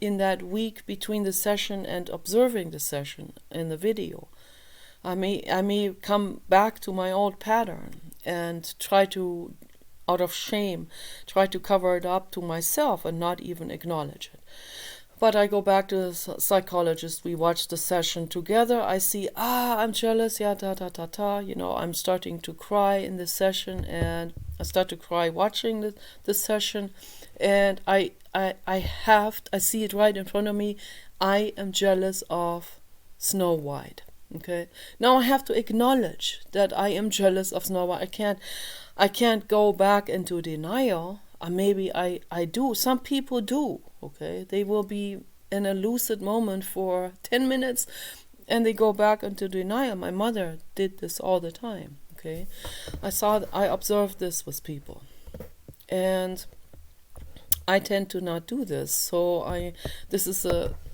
in that week between the session and observing the session in the video, I may come back to my old pattern and try to, out of shame, try to cover it up to myself and not even acknowledge it. But I go back to the psychologist, we watch the session together, I see, I'm jealous, I'm starting to cry in the session, and I start to cry watching the session, and I see it right in front of me. I am jealous of Snow White. Okay. Now I have to acknowledge that I am jealous of Snow White. I can't go back into denial. Maybe I do. Some people do. Okay. They will be in a lucid moment for 10 minutes and they go back into denial. My mother did this all the time. Okay. I observed this with people. And I tend to not do this. So this is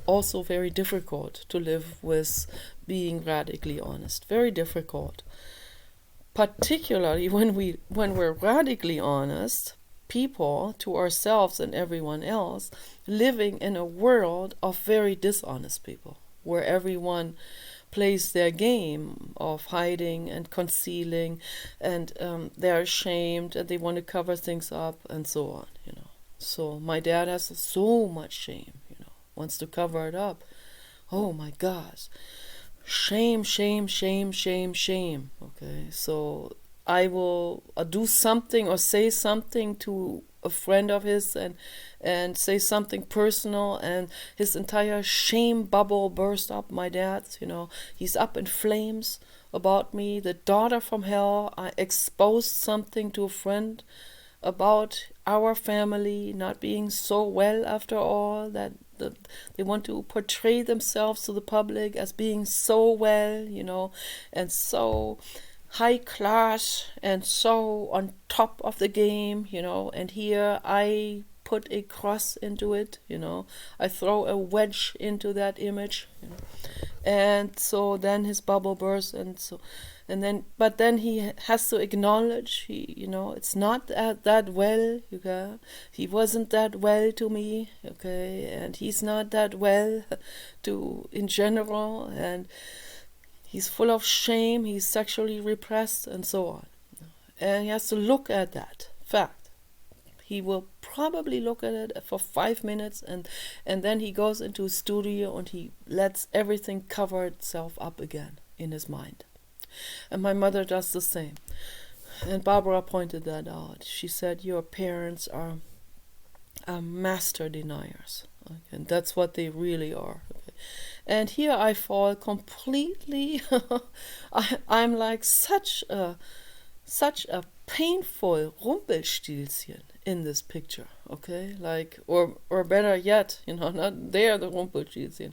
also very difficult to live with being radically honest. Very difficult. Particularly when we're radically honest, people, to ourselves and everyone else, living in a world of very dishonest people, where everyone plays their game of hiding and concealing, and they're ashamed and they want to cover things up and so on. So my dad has so much shame, wants to cover it up. Oh my gosh. Shame, shame, shame, shame, shame. Okay, so I will do something or say something to a friend of his and say something personal, and his entire shame bubble burst up. My dad's, he's up in flames about me. The daughter from hell, I exposed something to a friend about our family not being so well after all, that they want to portray themselves to the public as being so well, and so high class and so on top of the game, and here I put a cross into it, I throw a wedge into that image, and so then his bubble bursts, but then he has to acknowledge it's not that well, okay? He wasn't that well to me, okay? And he's not that well in general, and he's full of shame, he's sexually repressed, and so on. And he has to look at that fact. He will probably look at it for 5 minutes, and then he goes into a studio and he lets everything cover itself up again in his mind. And my mother does the same. And Barbara pointed that out. She said, your parents are master deniers. Okay? And that's what they really are. Okay? And here I fall completely. I'm like such a painful Rumpelstilzchen in this picture. Okay, like or better yet, not they're the Rumpelstilzchen.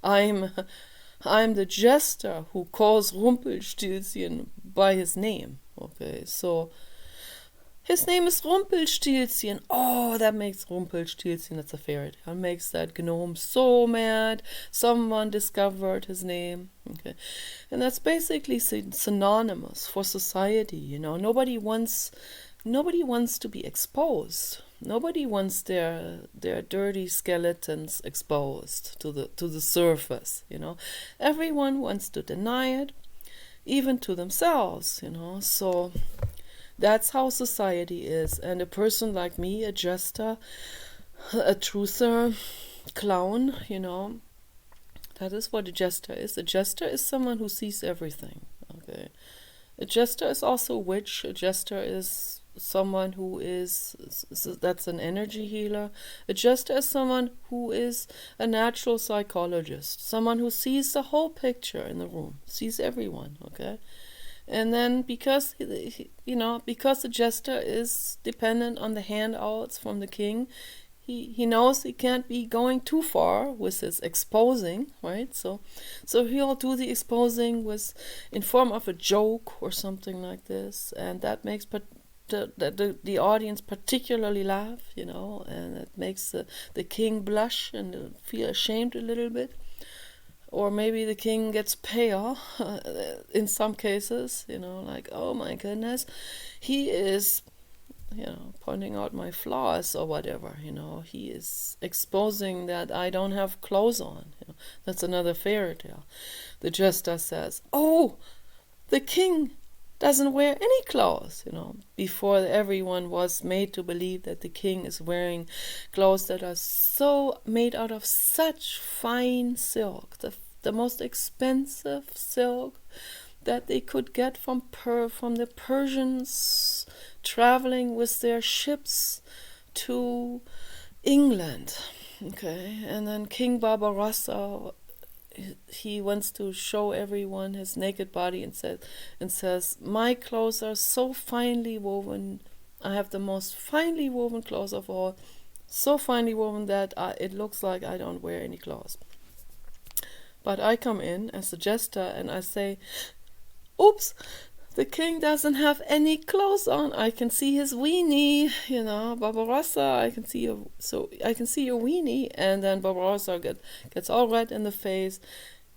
I'm the jester who calls Rumpelstilzchen by his name. Okay, so his name is Rumpelstilzchen. Oh, that makes Rumpelstilzchen, that's a fairy tale, makes that gnome so mad. Someone discovered his name. Okay, and that's basically synonymous for society. Nobody wants to be exposed. Nobody wants their dirty skeletons exposed to the surface, Everyone wants to deny it, even to themselves, So that's how society is. And a person like me, a jester, a truther, clown, that is what a jester is. A jester is someone who sees everything, okay? A jester is also a witch. A jester is someone who that's an energy healer. A jester is someone who is a natural psychologist, someone who sees the whole picture in the room, sees everyone, okay? And then because the jester is dependent on the handouts from the king, he knows he can't be going too far with his exposing, right? So he'll do the exposing in form of a joke or something like this, and that makes the audience particularly laugh, and it makes the king blush and feel ashamed a little bit. Or maybe the king gets pale in some cases, like, oh my goodness, he is, pointing out my flaws or whatever, he is exposing that I don't have clothes on. That's another fairy tale. The jester says, oh, the king doesn't wear any clothes, before everyone was made to believe that the king is wearing clothes that are so made out of such fine silk, the most expensive silk that they could get from the Persians traveling with their ships to England. Okay, and then King Barbarossa, he wants to show everyone his naked body and says, my clothes are so finely woven. I have the most finely woven clothes of all, so finely woven that it looks like I don't wear any clothes. But I come in as a jester and I say, oops, the king doesn't have any clothes on. I can see his weenie, Barbarossa. I can see your weenie. And then Barbarossa gets all red in the face,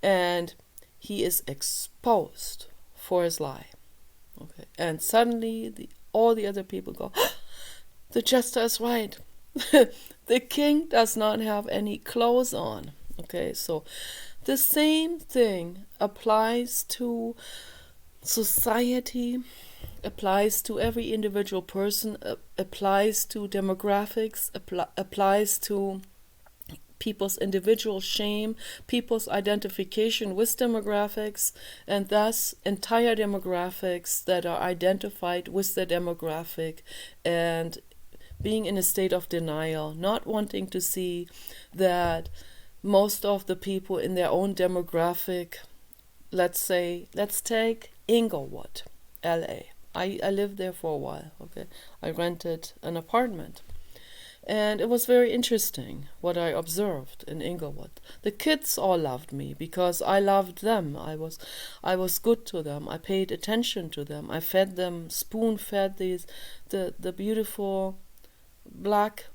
and he is exposed for his lie. Okay, and suddenly all the other people go, the jester is right. The king does not have any clothes on. Okay, so the same thing applies to society, applies to every individual person, applies to demographics, applies to people's individual shame, people's identification with demographics, and thus entire demographics that are identified with the demographic and being in a state of denial, not wanting to see that most of the people in their own demographic, let's take Inglewood, LA. I lived there for a while, okay? I rented an apartment. And it was very interesting what I observed in Inglewood. The kids all loved me because I loved them. I was good to them. I paid attention to them. I fed them, spoon-fed the beautiful black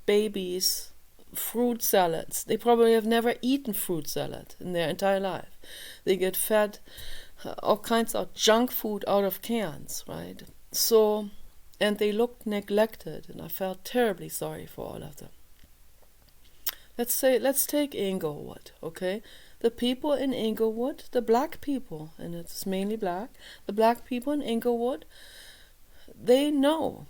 babies fruit salads. They probably have never eaten fruit salad in their entire life. They get fed all kinds of junk food out of cans, right? So, and they looked neglected, and I felt terribly sorry for all of them. Let's take Inglewood, okay? The people in Inglewood, the black people, and it's mainly black, the black people in Inglewood, they know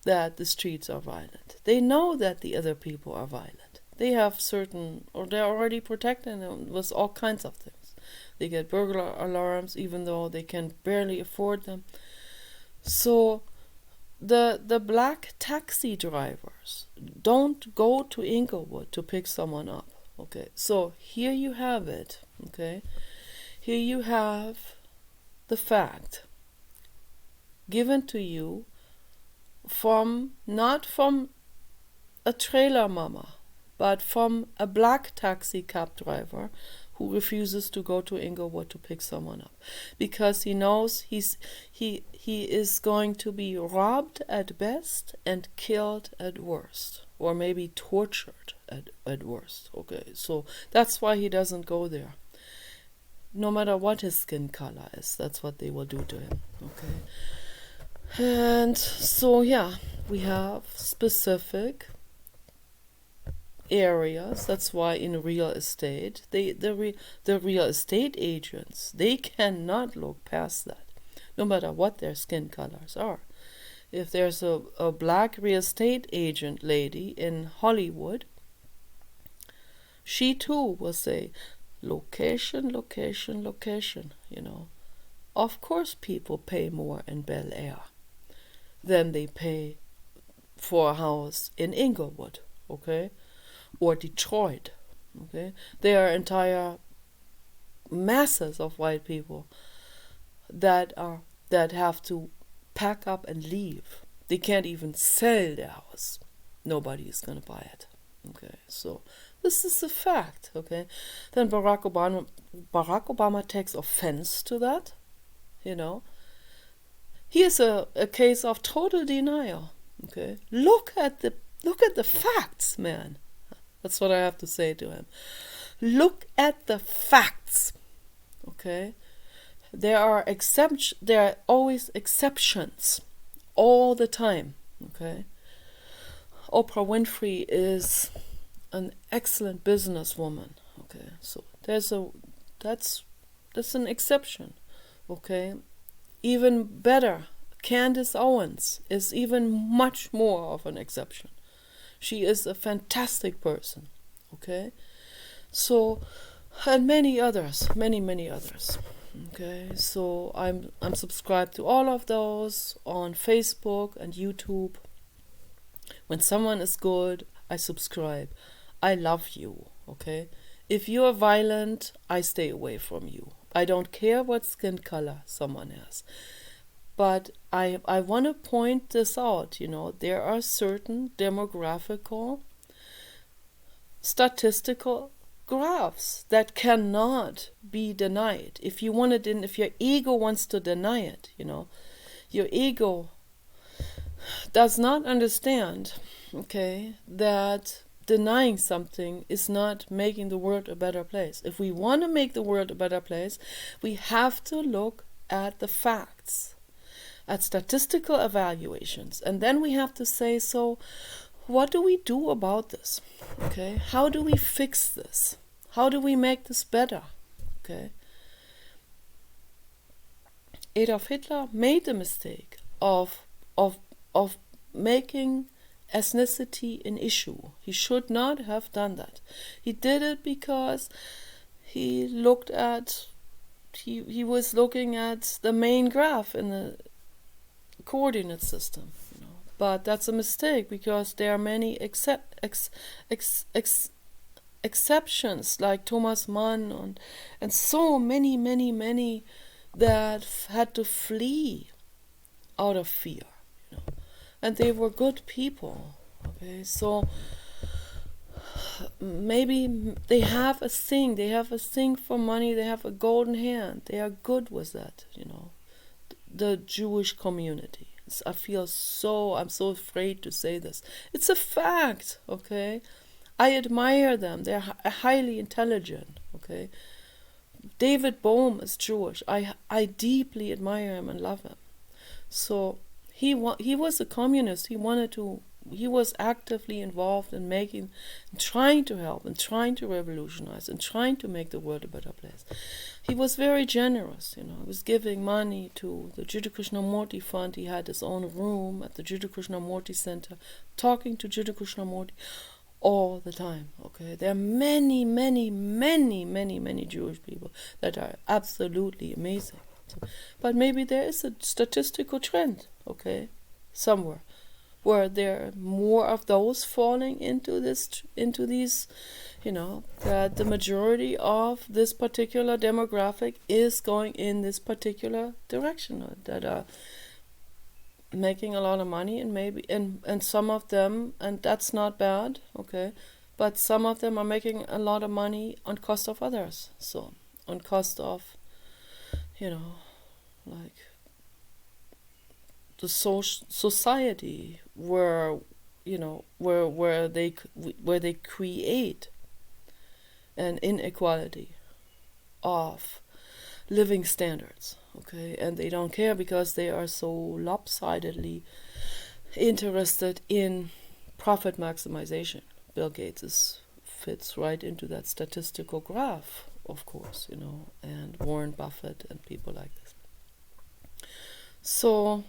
that the streets are violent. They know that the other people are violent. They have they're already protecting them with all kinds of things. They get burglar alarms even though they can barely afford them. So the black taxi drivers don't go to Inglewood to pick someone up. Okay, so here you have it. Okay, here you have the fact given to you not from a trailer mama, but from a black taxi cab driver who refuses to go to Inglewood to pick someone up because he knows he is going to be robbed at best and killed at worst, or maybe tortured at worst. Okay, so that's why he doesn't go there. No matter what his skin color is, that's what they will do to him. Okay, and so yeah, we have specific areas. That's why in real estate, the real estate agents, they cannot look past that, no matter what their skin colors are. If there's a black real estate agent lady in Hollywood, she too will say, location, location, location, Of course people pay more in Bel Air than they pay for a house in Inglewood, okay? Or Detroit, okay? There are entire masses of white people that have to pack up and leave. They can't even sell their house. Nobody is going to buy it. Okay, so this is a fact. Okay, then Barack Obama takes offense to that. He is a case of total denial. Okay, look at the facts, man. That's what I have to say to him. Look at the facts. Okay, there are always exceptions, all the time. Okay, Oprah Winfrey is an excellent businesswoman. Okay, so that's an exception. Okay, even better, Candace Owens is even much more of an exception. She is a fantastic person. Okay, so, and many others, many others. Okay, so I'm subscribed to all of those on Facebook and YouTube. When someone is good, I subscribe. I love you, okay? If you are violent, I stay away from you. I don't care what skin color someone has. But I want to point this out, there are certain demographical, statistical graphs that cannot be denied. If your ego wants to deny it, your ego does not understand, okay, that denying something is not making the world a better place. If we want to make the world a better place, we have to look at the facts, at statistical evaluations, and then we have to say, so what do we do about this? Okay, how do we fix this? How do we make this better? Okay, Adolf Hitler made the mistake of making ethnicity an issue. He should not have done that. He did it because he was looking at the main graph in the coordinate system. But that's a mistake, because there are many exceptions, like Thomas Mann and so many that had to flee out of fear. And they were good people. Okay, so maybe they have a thing for money, they have a golden hand, they are good with that, the Jewish community. I'm so afraid to say this. It's a fact, okay? I admire them. They're highly intelligent, okay? David Bohm is Jewish. I deeply admire him and love him. So he was a communist. He was actively involved in trying to help, and trying to revolutionize, and trying to make the world a better place. He was very generous, he was giving money to the Jiddu Krishnamurti Fund. He had his own room at the Jiddu Krishnamurti Center, talking to Jiddu Krishnamurti all the time, okay? There are many Jewish people that are absolutely amazing. But maybe there is a statistical trend, okay, somewhere, where there are more of those falling into these, that the majority of this particular demographic is going in this particular direction, that are making a lot of money, and some of them, and that's not bad, okay, but some of them are making a lot of money on cost of others, so on cost of, like the society where they create an inequality of living standards, okay, and they don't care because they are so lopsidedly interested in profit maximization. Bill Gates fits right into that statistical graph, of course, and Warren Buffett and people like this. So,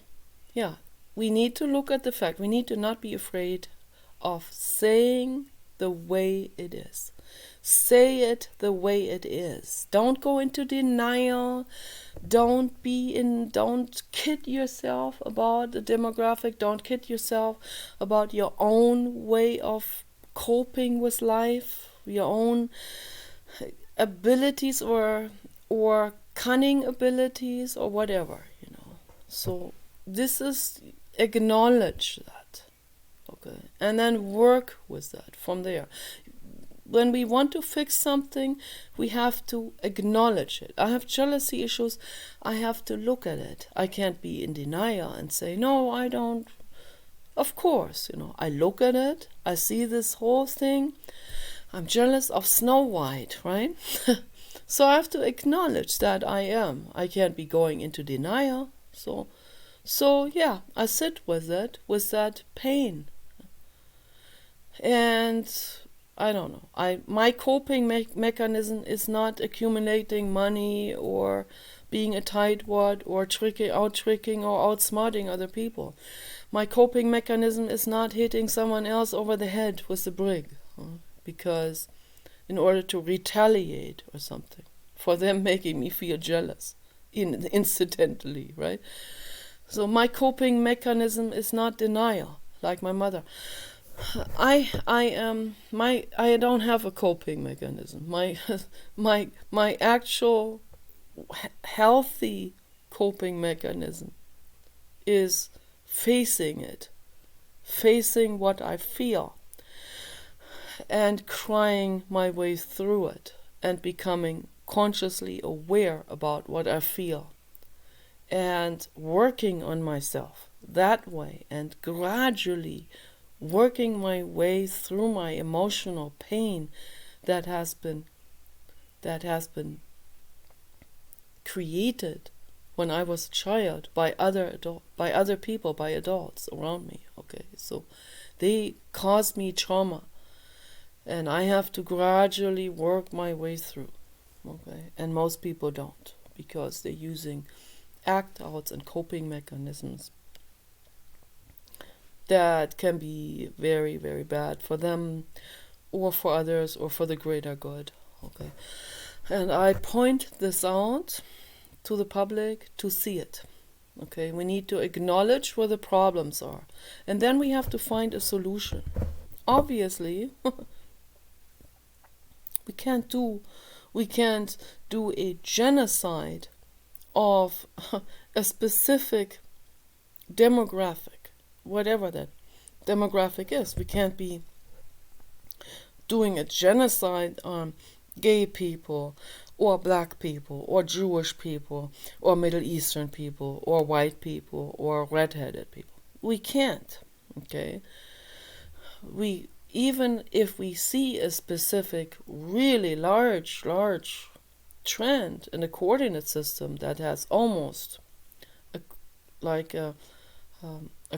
yeah, we need to look at the fact. We need to not be afraid of saying the way it is. Say it the way it is. Don't go into denial. Don't kid yourself about the demographic. Don't kid yourself about your own way of coping with life, your own abilities or cunning abilities or whatever, So this is, acknowledge that, okay, and then work with that from there. When we want to fix something, we have to acknowledge it. I have jealousy issues. I have to look at it. I can't be in denial and say, no, I don't. Of course, I look at it. I see this whole thing. I'm jealous of Snow White, right? So I have to acknowledge that I am. I can't be going into denial. So yeah, I sit with it, with that pain. And I don't know. My coping mechanism is not accumulating money or being a tightwad or tricking or outsmarting other people. My coping mechanism is not hitting someone else over the head with a brick, because in order to retaliate or something for them making me feel jealous, incidentally, right? So my coping mechanism is not denial, like my mother. I am my I don't have a coping mechanism. My actual healthy coping mechanism is facing it, facing what I feel, and crying my way through it, and becoming consciously aware about what I feel, and working on myself that way, and gradually working my way through my emotional pain that has been created when I was a child by other people, by adults around me. Okay, so they caused me trauma, and I have to gradually work my way through. Okay, and most people don't, because they're using act outs and coping mechanisms that can be very, very bad for them, or for others, or for the greater good. Okay, and I point this out to the public to see it. Okay, we need to acknowledge where the problems are, and then we have to find a solution. Obviously, we can't do a genocide of a specific demographic, whatever that demographic is. We can't be doing a genocide on gay people, or black people, or Jewish people, or Middle Eastern people, or white people, or red-headed people. We can't. Okay, even if we see a specific, really large trend in a coordinate system that has almost a, like a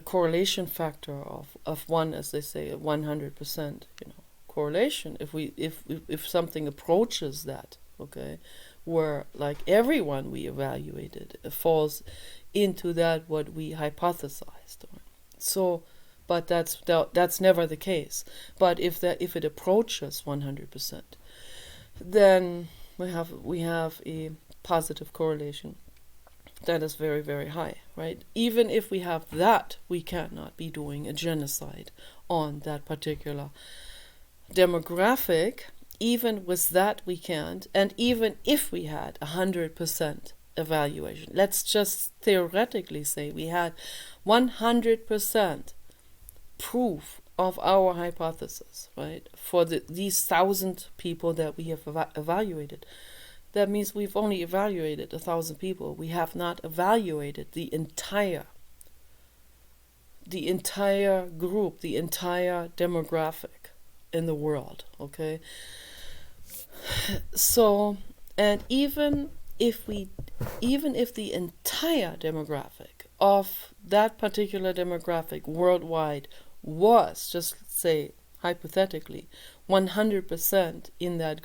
correlation factor of one, as they say, 100%, correlation. If something approaches that, okay, where like everyone we evaluated falls into that what we hypothesized, so. But that's never the case. But if it approaches 100%, then we have a positive correlation that is very, very high, right? Even if we have that, we cannot be doing a genocide on that particular demographic. Even with that, we can't. And even if we had 100% evaluation, let's just theoretically say we had 100% proof of our hypothesis, right? For these 1,000 people that we have evaluated, that means we've only evaluated 1,000 people. We have not evaluated the entire group, the entire demographic in the world. Okay. So, and even if the entire demographic of that particular demographic worldwide was, just say hypothetically, 100% in that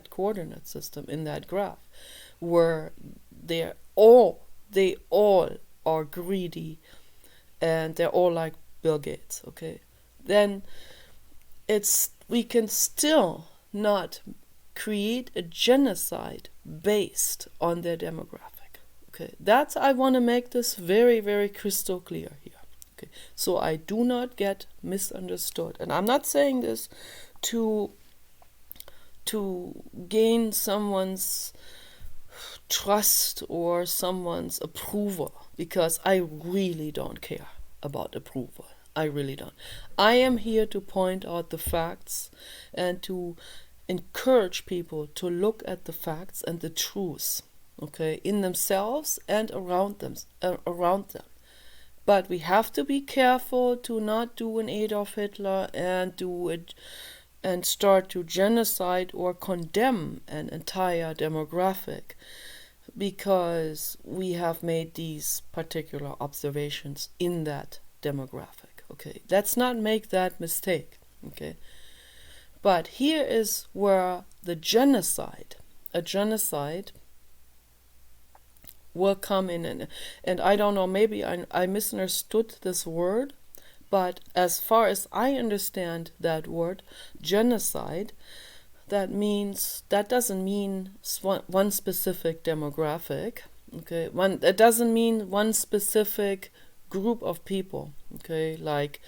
coordinate system, in that graph, where they all are greedy, and they're all like Bill Gates, okay, then we can still not create a genocide based on their demographic. Okay, I want to make this very, very crystal clear here. Okay, so I do not get misunderstood, and I'm not saying this to gain someone's trust or someone's approval, because I really don't care about approval. I really don't. I am here to point out the facts and to encourage people to look at the facts and the truths, okay, in themselves and around them. But we have to be careful to not do an Adolf Hitler and do it and start to genocide or condemn an entire demographic because we have made these particular observations in that demographic. Okay, let's not make that mistake. Okay, but here is where a genocide will come in, and I don't know, maybe I misunderstood this word, but as far as I understand that word, genocide, that doesn't mean one specific demographic, okay? It doesn't mean one specific group of people, okay? Like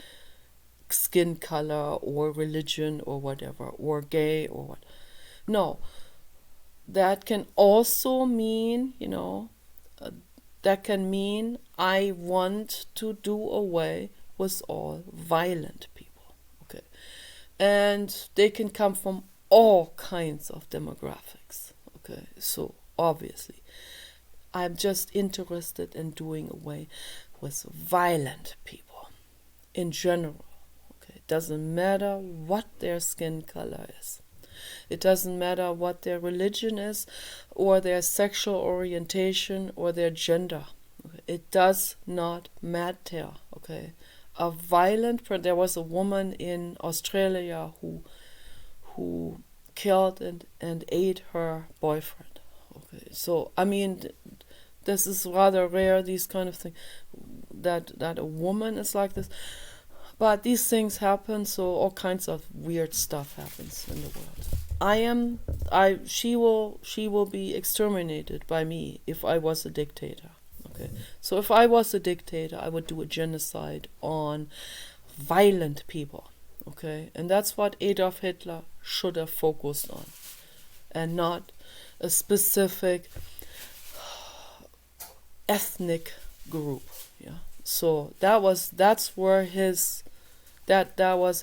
skin color or religion or whatever, or gay or what. No, that can also mean, that can mean I want to do away with all violent people. Okay. And they can come from all kinds of demographics. Okay. So obviously, I'm just interested in doing away with violent people in general. Okay. It doesn't matter what their skin color is. It doesn't matter what their religion is, or their sexual orientation, or their gender. Okay? It does not matter. Okay, there was a woman in Australia who killed and ate her boyfriend. Okay, so I mean, this is rather rare. These kind of things that a woman is like this. But these things happen, so all kinds of weird stuff happens in the world. She will be exterminated by me if I was a dictator. Okay. So if I was a dictator, I would do a genocide on violent people. Okay. And that's what Adolf Hitler should have focused on. And not a specific ethnic group. Yeah. So that was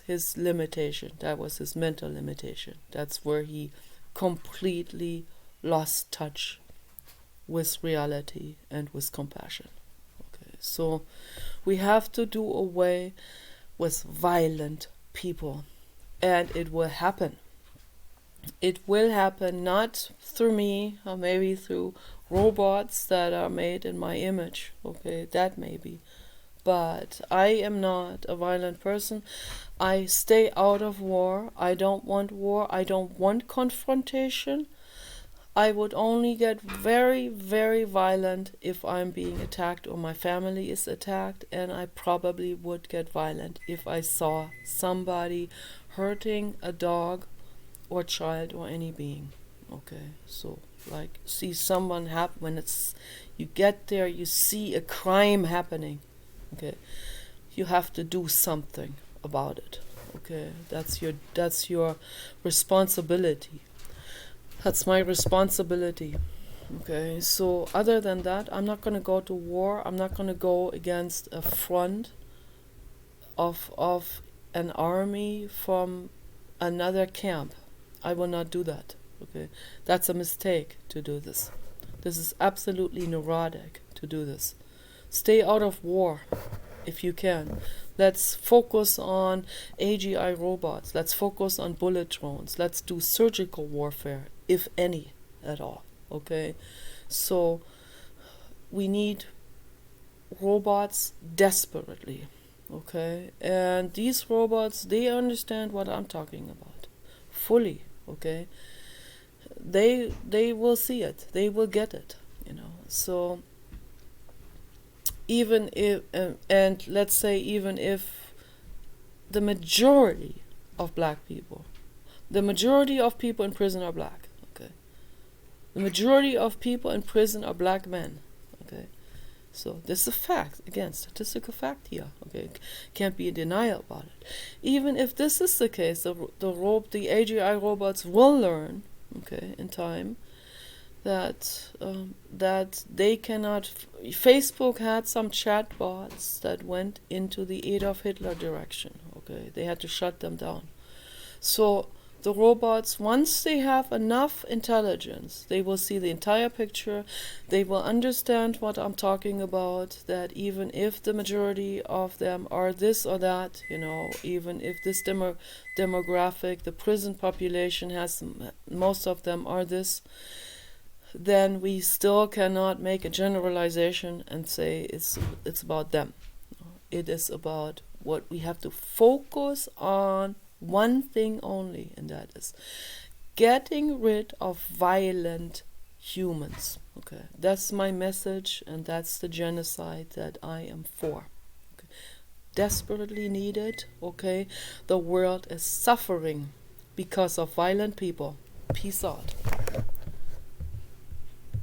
his limitation. That was his mental limitation. That's where he completely lost touch with reality and with compassion. Okay, so we have to do away with violent people, and it will happen. It will happen not through me, or maybe through robots that are made in my image. Okay, that may be. But I am not a violent person. I stay out of war. I don't want war. I don't want confrontation. I would only get very, very violent if I'm being attacked or my family is attacked, and I probably would get violent if I saw somebody hurting a dog or child or any being. Okay, so like see someone when you get there, you see a crime happening. Okay, you have to do something about it. Okay, that's your responsibility. That's my responsibility. Okay, so other than that, I'm not going to go to war. I'm not going to go against a front of an army from another camp. I will not do that. Okay, that's a mistake to do this. This is absolutely neurotic to do this. Stay out of war if you can. Let's focus on AGI robots. Let's focus on bullet drones. Let's do surgical warfare, if any at all. Okay? So we need robots desperately. Okay? And these robots, they understand what I'm talking about. Fully. Okay? They will see it. They will get it. So even if and let's say even if the majority of black people, the majority of people in prison are black, okay, the majority of people in prison are black men, okay, so this is a fact, again, statistical fact here, okay, can't be a denial about it. Even if this is the case, the AGI robots will learn, okay, in time, that they cannot. Facebook had some chatbots that went into the Adolf Hitler direction. Okay, they had to shut them down. So the robots, once they have enough intelligence, they will see the entire picture. They will understand what I'm talking about. That even if the majority of them are this or that, even if this demographic, the prison population has, most of them are this, then we still cannot make a generalization and say it's about them. It is about what we have to focus on, one thing only, and that is getting rid of violent humans. Okay, that's my message, and that's the genocide that I am for. Okay. Desperately needed. Okay, the world is suffering because of violent people. Peace out.